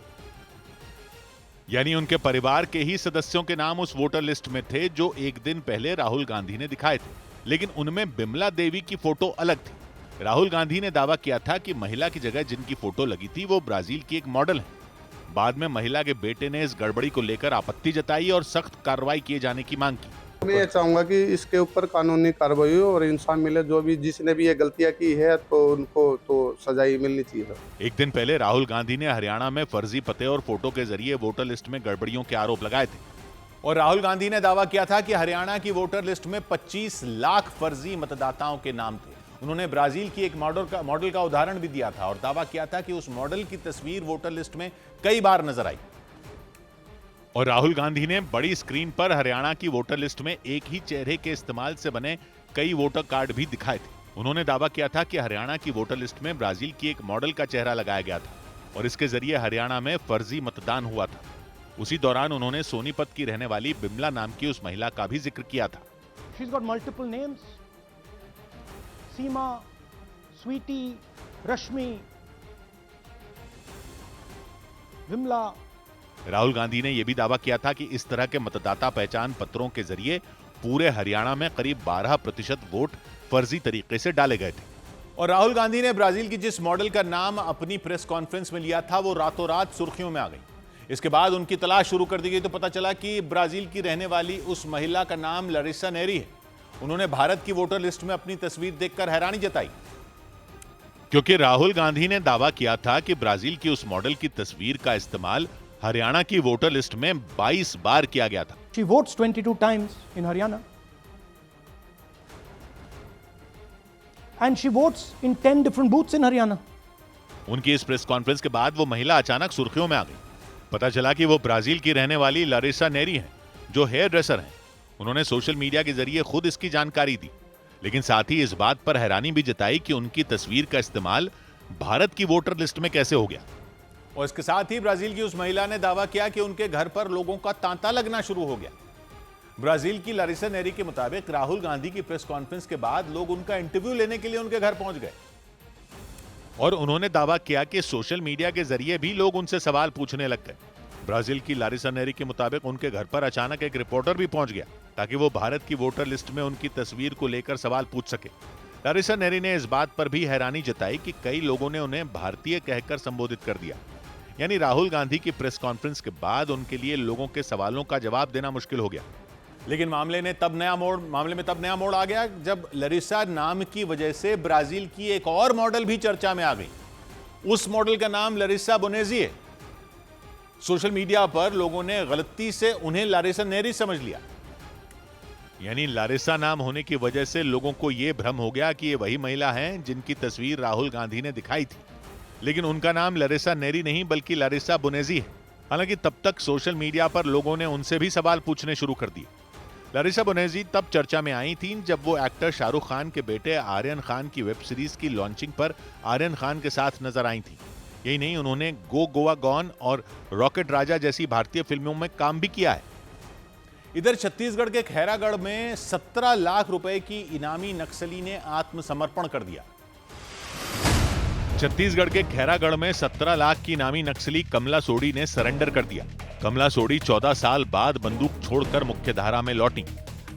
यानी उनके परिवार के ही सदस्यों के नाम उस वोटर लिस्ट में थे जो एक दिन पहले राहुल गांधी ने दिखाए थे, लेकिन उनमें बिमला देवी की फोटो अलग थी। राहुल गांधी ने दावा किया था कि महिला की जगह जिनकी फोटो लगी थी वो ब्राजील की एक मॉडल है। बाद में महिला के बेटे ने इस गड़बड़ी को लेकर आपत्ति जताई और सख्त कार्रवाई किए जाने की मांग की। मैं ये चाहूंगा कि इसके ऊपर कानूनी कार्रवाई हो और इंसान मिले। जो भी जिसने भी ये गलतियां की है तो उनको तो सजाई मिलनी चाहिए। एक दिन पहले राहुल गांधी ने हरियाणा में फर्जी पते और फोटो के जरिए वोटर लिस्ट में गड़बड़ियों के आरोप लगाए थे और राहुल गांधी ने दावा किया था कि हरियाणा की वोटर लिस्ट में 25 लाख फर्जी मतदाताओं के नाम थे। उन्होंने ब्राजील की एक मॉडल का उदाहरण भी दिया था और दावा किया था कि उस मॉडल की तस्वीर वोटर लिस्ट में कई बार नजर आई। और राहुल गांधी ने बड़ी स्क्रीन पर हरियाणा की वोटर लिस्ट में एक ही चेहरे के इस्तेमाल से बने कई वोटर कार्ड भी दिखाए थे। उन्होंने दावा किया था कि हरियाणा की वोटर लिस्ट में ब्राजील की एक मॉडल का चेहरा लगाया गया था और इसके जरिए हरियाणा में फर्जी मतदान हुआ था। उसी दौरान उन्होंने सोनीपत की रहने वाली बिमला नाम की उस महिला का भी जिक्र किया था। She's got multiple names. सीमा, स्वीटी, रश्मि, विमला। राहुल गांधी ने यह भी दावा किया था कि इस तरह के मतदाता पहचान पत्रों के जरिए पूरे हरियाणा में करीब 12% वोट फर्जी तरीके से डाले गए थे। और राहुल गांधी ने ब्राजील की जिस मॉडल का नाम अपनी प्रेस कॉन्फ्रेंस में लिया था वो रातों रात सुर्खियों में आ गई। इसके बाद उनकी तलाश शुरू कर दी गई तो पता चला कि ब्राजील की रहने वाली उस महिला का नाम लारिसा नेरी है। उन्होंने भारत की वोटर लिस्ट में अपनी तस्वीर देखकर हैरानी जताई, क्योंकि राहुल गांधी ने दावा किया था कि ब्राजील की उस मॉडल की तस्वीर का इस्तेमाल हरियाणा की वोटर लिस्ट में 22 बार किया गया था। She votes 22 times in Haryana. And she votes in 10 different booths in Haryana. उनकी इस प्रेस कॉन्फ्रेंस के बाद वो महिला अचानक सुर्खियों में आ गई। पता चला कि वो ब्राजील की रहने वाली लारिसा नेरी हैं, जो हेयर ड्रेसर हैं। उन्होंने सोशल मीडिया के जरिए खुद इसकी जानकारी दी, लेकिन साथ ही इस बात पर हैरानी भी जताई कि उनकी तस्वीर का इस्तेमाल भारत की वोटर लिस्ट में कैसे हो गया। और इसके साथ ही ब्राजील की उस महिला ने दावा किया कि उनके घर पर लोगों का तांता लगना शुरू हो गया। ब्राजील की लारिसा नेरी के मुताबिक राहुल गांधी की प्रेस कॉन्फ्रेंस के बाद लोग उनका इंटरव्यू लेने के लिए उनके घर पहुंच गए और उन्होंने दावा किया कि सोशल मीडिया के जरिए भी लोग उनसे सवाल पूछने लग गए। ब्राजील की लारिसा नेरी के मुताबिक उनके घर पर अचानक एक रिपोर्टर भी पहुंच गया ताकि वो भारत की वोटर लिस्ट में उनकी तस्वीर को लेकर सवाल पूछ सके। लारिसा नेरी ने इस बात पर भी हैरानी जताई कि कई लोगों ने उन्हें भारतीय कहकर संबोधित कर दिया। यानी राहुल गांधी की प्रेस कॉन्फ्रेंस के बाद उनके लिए लोगों के सवालों का जवाब देना मुश्किल हो गया। लेकिन मामले में तब नया मोड़ आ गया जब लारिसा नाम की वजह से ब्राजील की एक और मॉडल भी चर्चा में आ गई। उस मॉडल का नाम लारिसा बोनेजी है। सोशल मीडिया पर लोगों ने गलती से उन्हें लारिसा नेरी समझ लिया। यानी लारिसा नाम होने की वजह से लोगों को यह भ्रम हो गया कि ये वही महिला हैं जिनकी तस्वीर राहुल गांधी ने दिखाई थी, लेकिन उनका नाम लारिसा नेरी नहीं बल्कि लारिसा बोनेजी है। हालांकि तब तक सोशल मीडिया पर लोगों ने उनसे भी सवाल पूछने शुरू कर दिए। लारिसा बोनेजी तब चर्चा में आई थी जब वो एक्टर शाहरुख खान के बेटे आर्यन खान की वेब सीरीज की लॉन्चिंग पर आर्यन खान के साथ नजर आई थी। यही नहीं, उन्होंने गो गोवा गॉन और रॉकेट राजा जैसी भारतीय फिल्मों में काम भी किया है। इधर छत्तीसगढ़ के खैरागढ़ में 17 लाख रुपए की इनामी नक्सली ने आत्मसमर्पण कर दिया। छत्तीसगढ़ के खैरागढ़ में 17 लाख की इनामी नक्सली कमला सोडी ने सरेंडर कर दिया। कमला सोडी 14 साल बाद बंदूक छोड़कर मुख्यधारा में लौटी।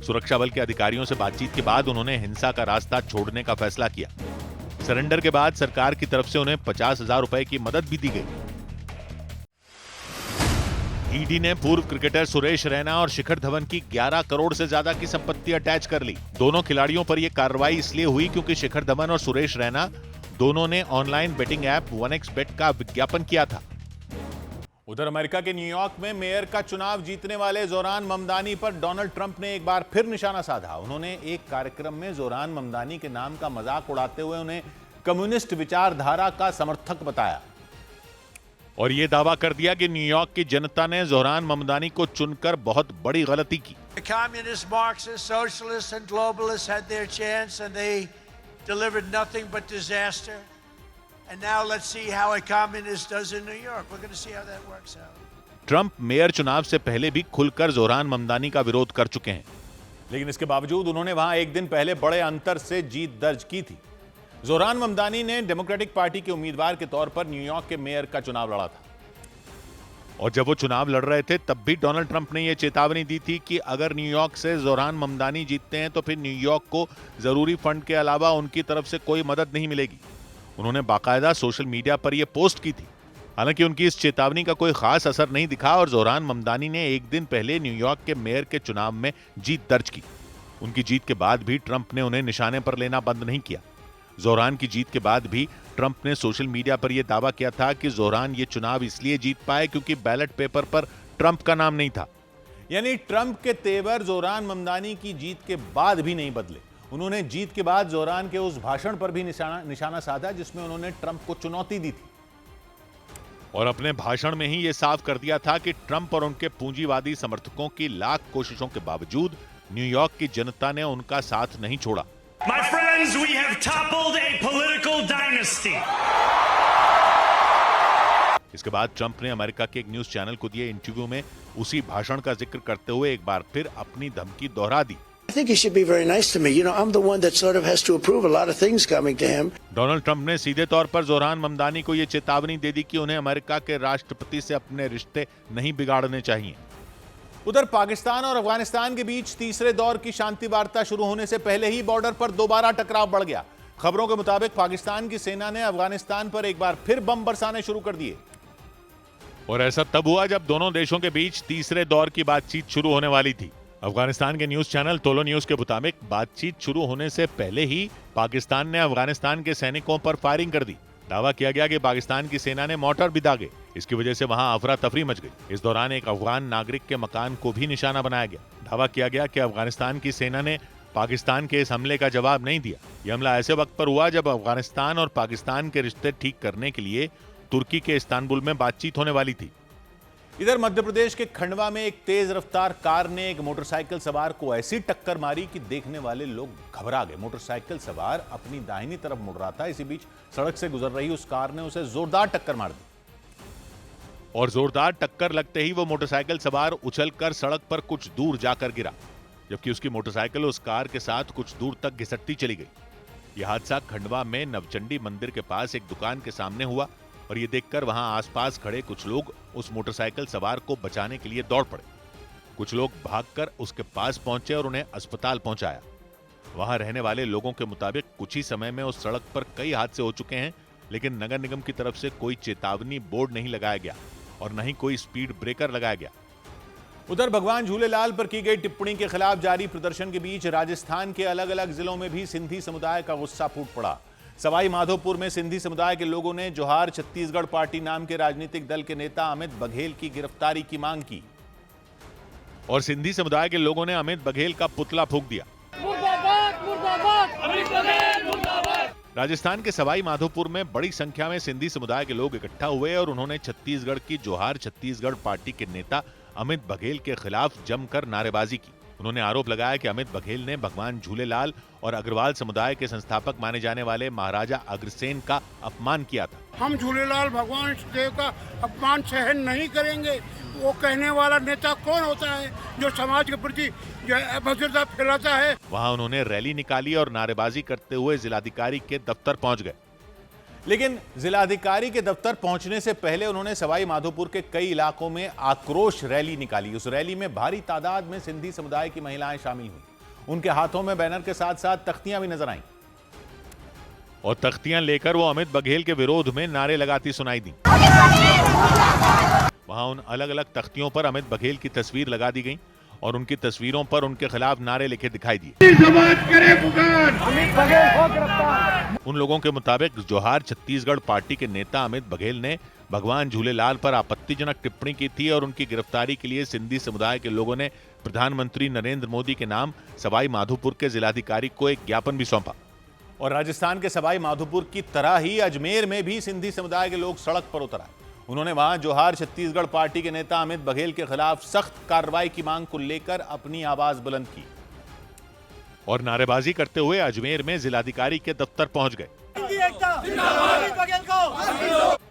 सुरक्षा बल के अधिकारियों से बातचीत के बाद उन्होंने हिंसा का रास्ता छोड़ने का फैसला किया। सरेंडर के बाद सरकार की तरफ से उन्हें 50,000 रुपए की मदद भी दी गई। ईडी ने पूर्व क्रिकेटर सुरेश रैना और शिखर धवन की 11 करोड़ से ज्यादा की संपत्ति अटैच कर ली। दोनों खिलाड़ियों पर यह कार्रवाई इसलिए हुई क्योंकि शिखर धवन और सुरेश रैना दोनों ने ऑनलाइन बेटिंग ऐप 1xBet का विज्ञापन किया था। उधर अमेरिका के न्यूयॉर्क में मेयर का चुनाव जीतने वाले जोरान ममदानी पर डोनाल्ड ट्रंप ने एक बार फिर निशाना साधा। उन्होंने एक कार्यक्रम में जोरान ममदानी के नाम का मजाक उड़ाते हुए उन्हें कम्युनिस्ट विचारधारा का समर्थक बताया और यह दावा कर दिया कि न्यूयॉर्क की जनता ने जोरान ममदानी को चुनकर बहुत बड़ी गलती की। Communists, Marxists, socialists and globalists had their chance and they delivered nothing but disaster. And now let's see how a communist does in New York. We're going to see how that works out. Trump mayor चुनाव से पहले भी खुलकर जोरान ममदानी का विरोध कर चुके हैं, लेकिन इसके बावजूद उन्होंने वहां एक दिन पहले बड़े अंतर से जीत दर्ज की थी। जोरान ममदानी ने डेमोक्रेटिक पार्टी के उम्मीदवार के तौर पर न्यूयॉर्क के मेयर का चुनाव लड़ा था और जब वो चुनाव लड़ रहे थे तब भी डोनाल्ड ट्रंप ने यह चेतावनी दी थी कि अगर न्यूयॉर्क से जोरान ममदानी जीतते हैं तो फिर न्यूयॉर्क को जरूरी फंड के अलावा उनकी तरफ से कोई मदद नहीं मिलेगी। उन्होंने बाकायदा सोशल मीडिया पर यह पोस्ट की थी। हालांकि उनकी इस चेतावनी का कोई खास असर नहीं दिखा और जोरान ममदानी ने एक दिन पहले न्यूयॉर्क के मेयर के चुनाव में जीत दर्ज की। उनकी जीत के बाद भी ट्रंप ने उन्हें निशाने पर लेना बंद नहीं किया। जोरान की जीत के बाद भी ट्रंप ने सोशल मीडिया पर यह दावा किया था कि जोरान ये चुनाव इसलिए जीत पाए क्योंकि बैलेट पेपर पर ट्रंप का नाम नहीं था। यानी ट्रंप के तेवर जोरान ममदानी की जीत के बाद भी नहीं बदले। उन्होंने जीत के बाद जोरान के उस भाषण पर भी निशाना साधा जिसमें उन्होंने ट्रंप को चुनौती दी थी और अपने भाषण में ही यह साफ कर दिया था कि ट्रंप और उनके पूंजीवादी समर्थकों की लाख कोशिशों के बावजूद न्यूयॉर्क की जनता ने उनका साथ नहीं छोड़ा। My friends, we have toppled a political dynasty. इसके बाद ट्रंप ने अमेरिका के एक न्यूज चैनल को दिए इंटरव्यू में उसी भाषण का जिक्र करते हुए एक बार फिर अपनी धमकी दोहरा दी। I think he should be very nice to me. You know, I'm the one that sort of has to approve a lot of things coming to him. Donald Trump ने सीधे तौर पर जोरान ममदानी को यह चेतावनी दे दी कि उन्हें अमेरिका के राष्ट्रपति से अपने रिश्ते नहीं बिगाड़ने चाहिए। उधर पाकिस्तान और अफगानिस्तान के बीच तीसरे दौर की शांति वार्ता शुरू होने से पहले ही बॉर्डर पर दोबारा टकराव बढ़ गया। खबरों के मुताबिक पाकिस्तान की सेना ने अफगानिस्तान पर एक बार फिर बम बरसाने शुरू कर दिए और ऐसा तब हुआ जब दोनों देशों के बीच तीसरे दौर की बातचीत शुरू होने वाली थी। अफगानिस्तान के न्यूज चैनल तोलो न्यूज के मुताबिक बातचीत शुरू होने से पहले ही पाकिस्तान ने अफगानिस्तान के सैनिकों पर फायरिंग कर दी। दावा किया गया कि पाकिस्तान की सेना ने मोर्टार भी दागे। इसकी वजह से वहां अफरा तफरी मच गई। इस दौरान एक अफगान नागरिक के मकान को भी निशाना बनाया गया। दावा किया गया कि अफगानिस्तान की सेना ने पाकिस्तान के इस हमले का जवाब नहीं दिया। यह हमला ऐसे वक्त पर हुआ जब अफगानिस्तान और पाकिस्तान के रिश्ते ठीक करने के लिए तुर्की के इस्तांबुल में बातचीत होने वाली थी। इधर मध्य प्रदेश के खंडवा में एक तेज रफ्तार कार ने एक मोटरसाइकिल सवार को ऐसी टक्कर मारी कि देखने वाले लोग घबरा गए। मोटरसाइकिल सवार अपनी दाहिनी तरफ मुड़ रहा था। इसी बीच सड़क से गुजर रही उस कार ने उसे जोरदार टक्कर मार दी और जोरदार टक्कर लगते ही वो मोटरसाइकिल सवार उछलकर सड़क पर कुछ दूर जाकर गिरा, जबकि उसकी मोटरसाइकिल उस कार के साथ कुछ दूर तक घिसटती चली गई। यह हादसा खंडवा में नवचंडी मंदिर के पास एक दुकान के सामने हुआ और ये देखकर वहां आसपास खड़े कुछ लोग उस मोटरसाइकिल सवार को बचाने के लिए दौड़ पड़े। कुछ लोग भागकर उसके पास पहुंचे और उन्हें अस्पताल पहुंचाया। वहां रहने वाले लोगों के मुताबिक कुछ ही समय में उस सड़क पर कई हादसे हो चुके हैं, लेकिन नगर निगम की तरफ से कोई चेतावनी बोर्ड नहीं लगाया गया और न ही कोई स्पीड ब्रेकर लगाया गया। उधर भगवान झूलेलाल पर की गई टिप्पणी के खिलाफ जारी प्रदर्शन के बीच राजस्थान के अलग अलग जिलों में भी सिंधी समुदाय का गुस्सा फूट पड़ा। सवाई माधोपुर में सिंधी समुदाय के लोगों ने जोहार छत्तीसगढ़ पार्टी नाम के राजनीतिक दल के नेता अमित बघेल की गिरफ्तारी की मांग की और सिंधी समुदाय के लोगों ने अमित बघेल का पुतला फूंक दिया। राजस्थान के सवाई माधोपुर में बड़ी संख्या में सिंधी समुदाय के लोग इकट्ठा हुए और उन्होंने छत्तीसगढ़ की जोहार छत्तीसगढ़ पार्टी के नेता अमित बघेल के खिलाफ जमकर नारेबाजी की। उन्होंने आरोप लगाया कि अमित बघेल ने भगवान झूलेलाल और अग्रवाल समुदाय के संस्थापक माने जाने वाले महाराजा अग्रसेन का अपमान किया था। हम झूलेलाल भगवान देव का अपमान सहन नहीं करेंगे। वो कहने वाला नेता कौन होता है जो समाज के प्रति अभद्रता फैलाता है। वहां उन्होंने रैली निकाली और नारेबाजी करते हुए जिलाधिकारी के दफ्तर पहुंच गए, लेकिन जिलाधिकारी के दफ्तर पहुंचने से पहले उन्होंने सवाई माधोपुर के कई इलाकों में आक्रोश रैली निकाली। उस रैली में भारी तादाद में सिंधी समुदाय की महिलाएं शामिल हुई। उनके हाथों में बैनर के साथ साथ तख्तियां भी नजर आईं और तख्तियां लेकर वो अमित बघेल के विरोध में नारे लगाती सुनाई दी। वहां उन अलग अलग तख्तियों पर अमित बघेल की तस्वीर लगा दी गई और उनकी तस्वीरों पर उनके खिलाफ नारे लिखे दिखाई दिए। उन लोगों के मुताबिक जोहार छत्तीसगढ़ पार्टी के नेता अमित बघेल ने भगवान झूलेलाल पर आपत्तिजनक टिप्पणी की थी और उनकी गिरफ्तारी के लिए सिंधी समुदाय के लोगों ने प्रधानमंत्री नरेंद्र मोदी के नाम सवाई माधोपुर के जिलाधिकारी को एक ज्ञापन भी सौंपा। और राजस्थान के सवाई माधोपुर की तरह ही अजमेर में भी सिंधी समुदाय के लोग सड़क पर उतर आए। उन्होंने वहां जोहार छत्तीसगढ़ पार्टी के नेता अमित बघेल के खिलाफ सख्त कार्रवाई की मांग को लेकर अपनी आवाज बुलंद की और नारेबाजी करते हुए अजमेर में जिलाधिकारी के दफ्तर पहुंच गए।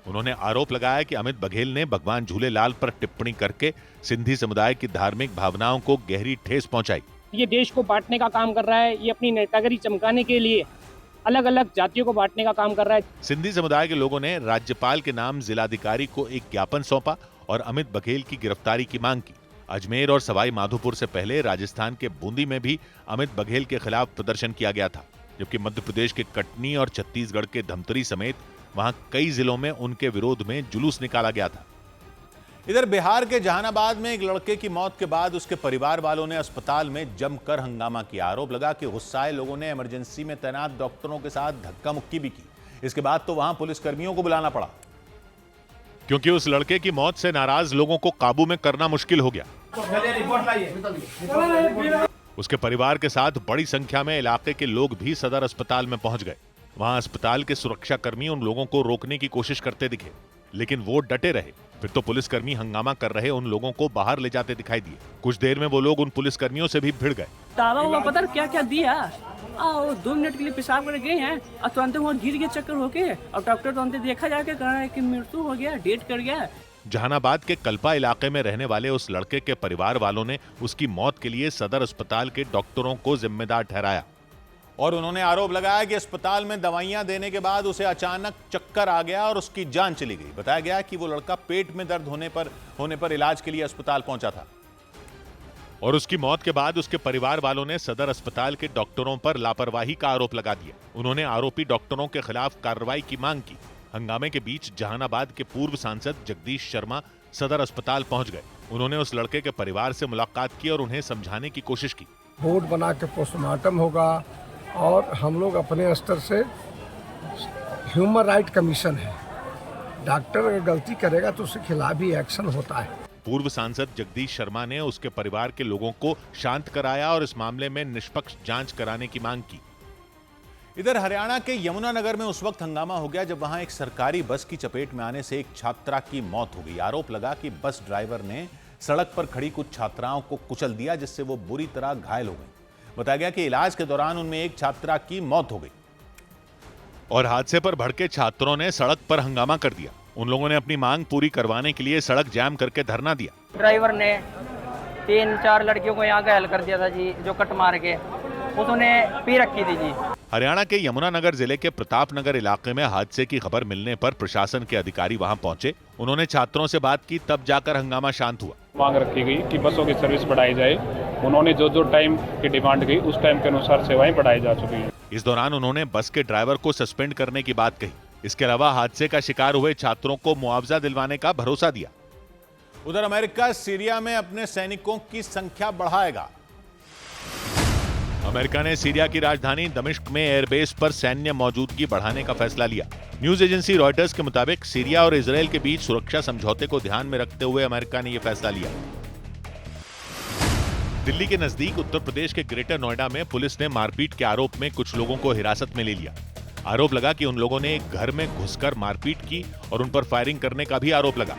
उन्होंने आरोप लगाया कि अमित बघेल ने भगवान झूलेलाल पर टिप्पणी करके सिंधी समुदाय की धार्मिक भावनाओं को गहरी ठेस पहुंचाई। ये देश को बांटने का काम कर रहा है, ये अपनी नेतागिरी चमकाने के लिए अलग अलग जातियों को बांटने का काम कर रहा है। सिंधी समुदाय के लोगों ने राज्यपाल के नाम जिलाधिकारी को एक ज्ञापन सौंपा और अमित बघेल की गिरफ्तारी की मांग की। अजमेर और सवाई माधोपुर से पहले राजस्थान के बूंदी में भी अमित बघेल के खिलाफ प्रदर्शन किया गया था, जबकि मध्य प्रदेश के कटनी और छत्तीसगढ़ के धमतरी समेत वहां कई जिलों में उनके विरोध में जुलूस निकाला गया था। इधर बिहार के जहानाबाद में एक लड़के की मौत के बाद उसके परिवार वालों ने अस्पताल में जमकर हंगामा किया। आरोप लगा कि गुस्साए लोगों ने इमरजेंसी में तैनात डॉक्टरों के साथ धक्का मुक्की भी की। इसके बाद तो वहां पुलिसकर्मियों को बुलाना पड़ा, क्योंकि उस लड़के की मौत से नाराज लोगों को काबू में करना मुश्किल हो गया। उसके परिवार के साथ बड़ी संख्या में इलाके के लोग भी सदर अस्पताल में पहुंच गए। वहां अस्पताल के सुरक्षाकर्मी उन लोगों को रोकने की कोशिश करते दिखे, लेकिन वो डटे रहे। फिर तो पुलिसकर्मी हंगामा कर रहे उन लोगों को बाहर ले जाते दिखाई दिए। कुछ देर में वो लोग उन पुलिसकर्मियों से भी भिड़ गए। दावा हुआ पता क्या क्या दिया, 2 मिनट के लिए पेशाब कर गए हैं और तुरंत वहाँ गिर गए चक्कर होके, और डॉक्टर तुरंत देखा जाके कह रहा है कि मृत्यु हो गया, डेट कर गया। जहानाबाद के कल्पा इलाके में रहने वाले उस लड़के के परिवार वालों ने उसकी मौत के लिए सदर अस्पताल के डॉक्टरों को जिम्मेदार ठहराया और उन्होंने आरोप लगाया कि अस्पताल में दवाइयां देने के बाद उसे अचानक चक्कर आ गया और उसकी जान चली गई। बताया गया कि वो लड़का पेट में दर्द होने पर इलाज के लिए अस्पताल पहुंचा था और उसकी मौत के बाद उसके परिवार वालों ने सदर अस्पताल के डॉक्टरों पर लापरवाही का आरोप लगा दिया। उन्होंने आरोपी डॉक्टरों के खिलाफ कार्रवाई की मांग की। हंगामे के बीच जहानाबाद के पूर्व सांसद जगदीश शर्मा सदर अस्पताल पहुंच गए। उन्होंने उस लड़के के परिवार से मुलाकात की और उन्हें समझाने की कोशिश की। बोर्ड बना के पोस्टमार्टम होगा और हम लोग अपने स्तर से ह्यूमन राइट कमीशन है, डॉक्टर अगर गलती करेगा तो उसके खिलाफ भी एक्शन होता है। पूर्व सांसद जगदीश शर्मा ने उसके परिवार के लोगों को शांत कराया और इस मामले में निष्पक्ष जांच कराने की मांग की। इधर हरियाणा के यमुनानगर में उस वक्त हंगामा हो गया जब वहां एक सरकारी बस की चपेट में आने से एक छात्रा की मौत हो गई। आरोप लगा कि बस ड्राइवर ने सड़क पर खड़ी कुछ छात्राओं को कुचल दिया, जिससे वो बुरी तरह घायल हो गई। बताया गया कि इलाज के दौरान उनमें एक छात्रा की मौत हो गई और हादसे पर भड़के छात्रों ने सड़क पर हंगामा कर दिया। उन लोगों ने अपनी मांग पूरी करवाने के लिए सड़क जाम करके धरना दिया। ड्राइवर ने 3-4 लड़कियों को यहाँ घायल कर दिया था जी, जो कट मार के उसने पी रखी थी जी। हरियाणा के यमुनानगर जिले के प्रतापनगर इलाके में हादसे की खबर मिलने पर प्रशासन के अधिकारी वहां पहुंचे। उन्होंने छात्रों से बात की, तब जाकर हंगामा शांत हुआ। मांग रखी गई कि बसों की सर्विस बढ़ाई जाए। उन्होंने जो जो टाइम की डिमांड की उस टाइम के अनुसार सेवाएं बढ़ाई जा चुकी हैं। इस दौरान उन्होंने बस के ड्राइवर को सस्पेंड करने की बात कही। इसके अलावा हादसे का शिकार हुए छात्रों को मुआवजा दिलवाने का भरोसा दिया। उधर अमेरिका सीरिया में अपने सैनिकों की संख्या बढ़ाएगा। अमेरिका ने सीरिया की राजधानी दमिश्क में एयरबेस पर सैन्य मौजूदगी बढ़ाने का फैसला लिया। न्यूज एजेंसी रॉयटर्स के मुताबिक सीरिया और इजरायल के बीच सुरक्षा समझौते को ध्यान में रखते हुए अमेरिका ने यह फैसला लिया। दिल्ली के नजदीक उत्तर प्रदेश के ग्रेटर नोएडा में पुलिस ने मारपीट के आरोप में कुछ लोगों को हिरासत में ले लिया। आरोप लगा कि उन लोगों ने एक घर में घुसकर मारपीट की और उन पर फायरिंग करने का भी आरोप लगा।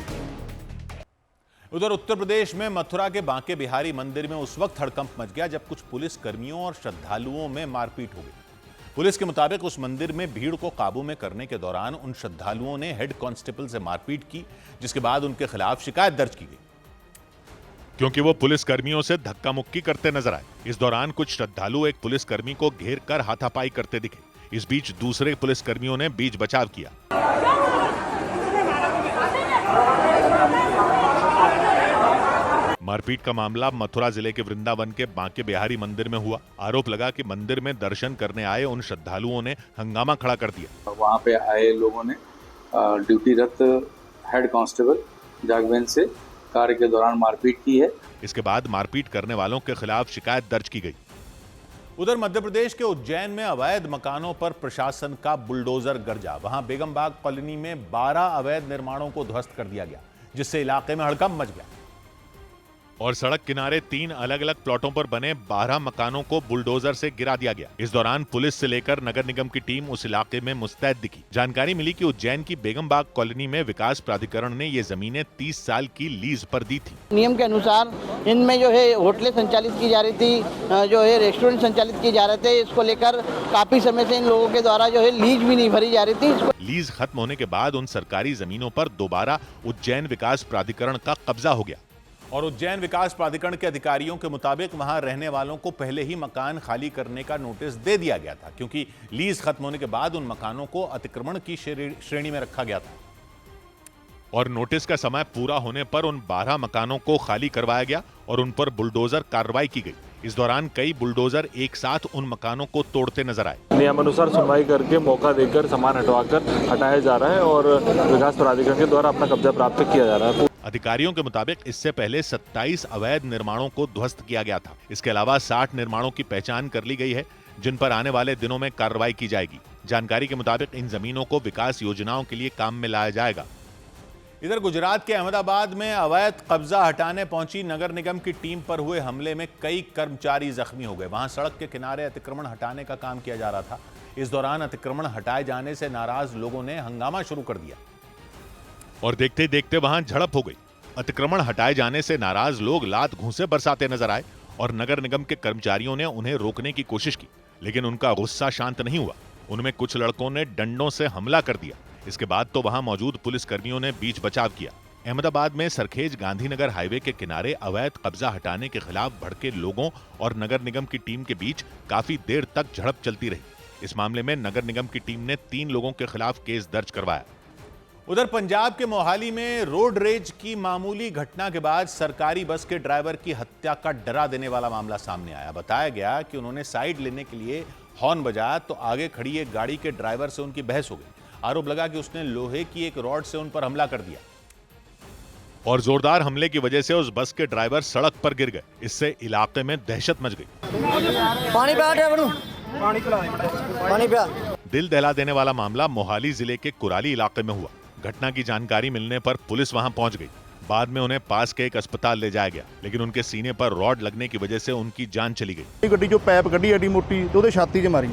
उधर उत्तर प्रदेश में मथुरा के बांके बिहारी मंदिर में उस वक्त हड़कंप मच गया जब कुछ पुलिस कर्मियों और श्रद्धालुओं में मारपीट हो गई। पुलिस के मुताबिक उस मंदिर में भीड़ को काबू में करने के दौरान उन श्रद्धालुओं ने हेड कांस्टेबल से मारपीट की, जिसके बाद उनके खिलाफ शिकायत दर्ज की गई क्योंकि वो पुलिस कर्मियों से धक्का मुक्की करते नजर आए। इस दौरान कुछ श्रद्धालु एक पुलिस कर्मी को घेर कर हाथापाई करते दिखे। इस बीच दूसरे पुलिस कर्मियों ने बीच बचाव किया। मारपीट का मामला मथुरा जिले के वृंदावन के बांके बिहारी मंदिर में हुआ। आरोप लगा कि मंदिर में दर्शन करने आए उन श्रद्धालुओं ने हंगामा खड़ा कर दिया। वहां पे आए लोगों ने ड्यूटीरत हेड कांस्टेबल जागबेन से कार्य के दौरान मारपीट की है। इसके बाद मारपीट करने वालों के खिलाफ शिकायत दर्ज की गई। उधर मध्य प्रदेश के उज्जैन में अवैध मकानों पर प्रशासन का बुलडोजर गरजा। वहां बेगम बाग कॉलोनी में 12 अवैध निर्माणों को ध्वस्त कर दिया गया, जिससे इलाके में हड़कंप मच गया और सड़क किनारे 3 अलग अलग प्लॉटों पर बने 12 मकानों को बुलडोजर से गिरा दिया गया। इस दौरान पुलिस से लेकर नगर निगम की टीम उस इलाके में मुस्तैद दिखी। जानकारी मिली कि उज्जैन की बेगम बाग कॉलोनी में विकास प्राधिकरण ने ये जमीनें 30 साल की लीज पर दी थी। नियम के अनुसार इनमें जो है होटलें संचालित की जा रही थी, जो है रेस्टोरेंट संचालित किए जा रहे थे। इसको लेकर काफी समय से इन लोगों के द्वारा जो है लीज भी नहीं भरी जा रही थी। लीज खत्म होने के बाद उन सरकारी जमीनों पर दोबारा उज्जैन विकास प्राधिकरण का कब्जा हो गया और उज्जैन विकास प्राधिकरण के अधिकारियों के मुताबिक वहां रहने वालों को पहले ही मकान खाली करने का नोटिस दे दिया गया था, क्योंकि लीज खत्म होने के बाद उन मकानों को अतिक्रमण की श्रेणी में रखा गया था और नोटिस का समय पूरा होने पर उन 12 मकानों को खाली करवाया गया और उन पर बुलडोजर कार्रवाई की गई। इस दौरान कई बुलडोजर एक साथ उन मकानों को तोड़ते नजर आए। नियमानुसार सुनवाई करके मौका देकर सामान हटाया जा रहा है और विकास प्राधिकरण के द्वारा अपना कब्जा प्राप्त किया जा रहा है। अधिकारियों के मुताबिक इससे पहले 27 अवैध निर्माणों को ध्वस्त किया गया था। इसके अलावा 60 निर्माणों की पहचान कर ली गई है, जिन पर आने वाले दिनों में कार्रवाई की जाएगी। जानकारी के मुताबिक इन जमीनों को विकास योजनाओं के लिए काम में लाया जाएगा। इधर गुजरात के अहमदाबाद में अवैध कब्जा हटाने पहुंची नगर निगम की टीम पर हुए हमले में कई कर्मचारी जख्मी हो गए। वहां सड़क के किनारे अतिक्रमण हटाने का काम किया जा रहा था। इस दौरान अतिक्रमण हटाए जाने से नाराज लोगों ने हंगामा शुरू कर दिया और देखते देखते वहां झड़प हो गई। अतिक्रमण हटाए जाने से नाराज लोग लात घूंसे बरसाते नजर आए और नगर निगम के कर्मचारियों ने उन्हें रोकने की कोशिश की, लेकिन उनका गुस्सा शांत नहीं हुआ। उनमें कुछ लड़कों ने डंडों से हमला कर दिया। इसके बाद तो वहां मौजूद पुलिस कर्मियों ने बीच बचाव किया। अहमदाबाद में सरखेज गांधीनगर हाईवे के किनारे अवैध कब्जा हटाने के खिलाफ भड़के लोगों और नगर निगम की टीम के बीच काफी देर तक झड़प चलती रही। इस मामले में नगर निगम की टीम ने 3 लोगों के खिलाफ केस दर्ज करवाया। उधर पंजाब के मोहाली में रोड रेज की मामूली घटना के बाद सरकारी बस के ड्राइवर की हत्या का डरा देने वाला मामला सामने आया। बताया गया कि उन्होंने साइड लेने के लिए हॉर्न बजाया तो आगे खड़ी एक गाड़ी के ड्राइवर से उनकी बहस हो गई। आरोप लगा कि उसने लोहे की एक रॉड से उन पर हमला कर दिया और जोरदार हमले की वजह से उस बस के ड्राइवर सड़क पर गिर गए। इससे इलाके में दहशत मच गई। पानी पिला। दिल दहला देने वाला मामला मोहाली जिले के कुराली इलाके में हुआ। घटना की जानकारी मिलने पर पुलिस वहां पहुंच गई। बाद में उन्हें पास के एक अस्पताल ले जाया गया, लेकिन उनके सीने पर रॉड लगने की वजह से उनकी जान चली गई। गड्डी जो पैप कड्डी एडी मोटी तो ਉਹਦੇ ਛਾਤੀ 'ਚ ਮਾਰੀ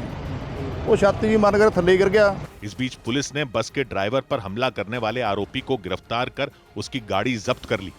वो छाती जी मार कर थल्ले गिर गया। इस बीच पुलिस ने बस के ड्राइवर पर हमला करने वाले आरोपी को गिरफ्तार कर उसकी गाड़ी जब्त कर ली।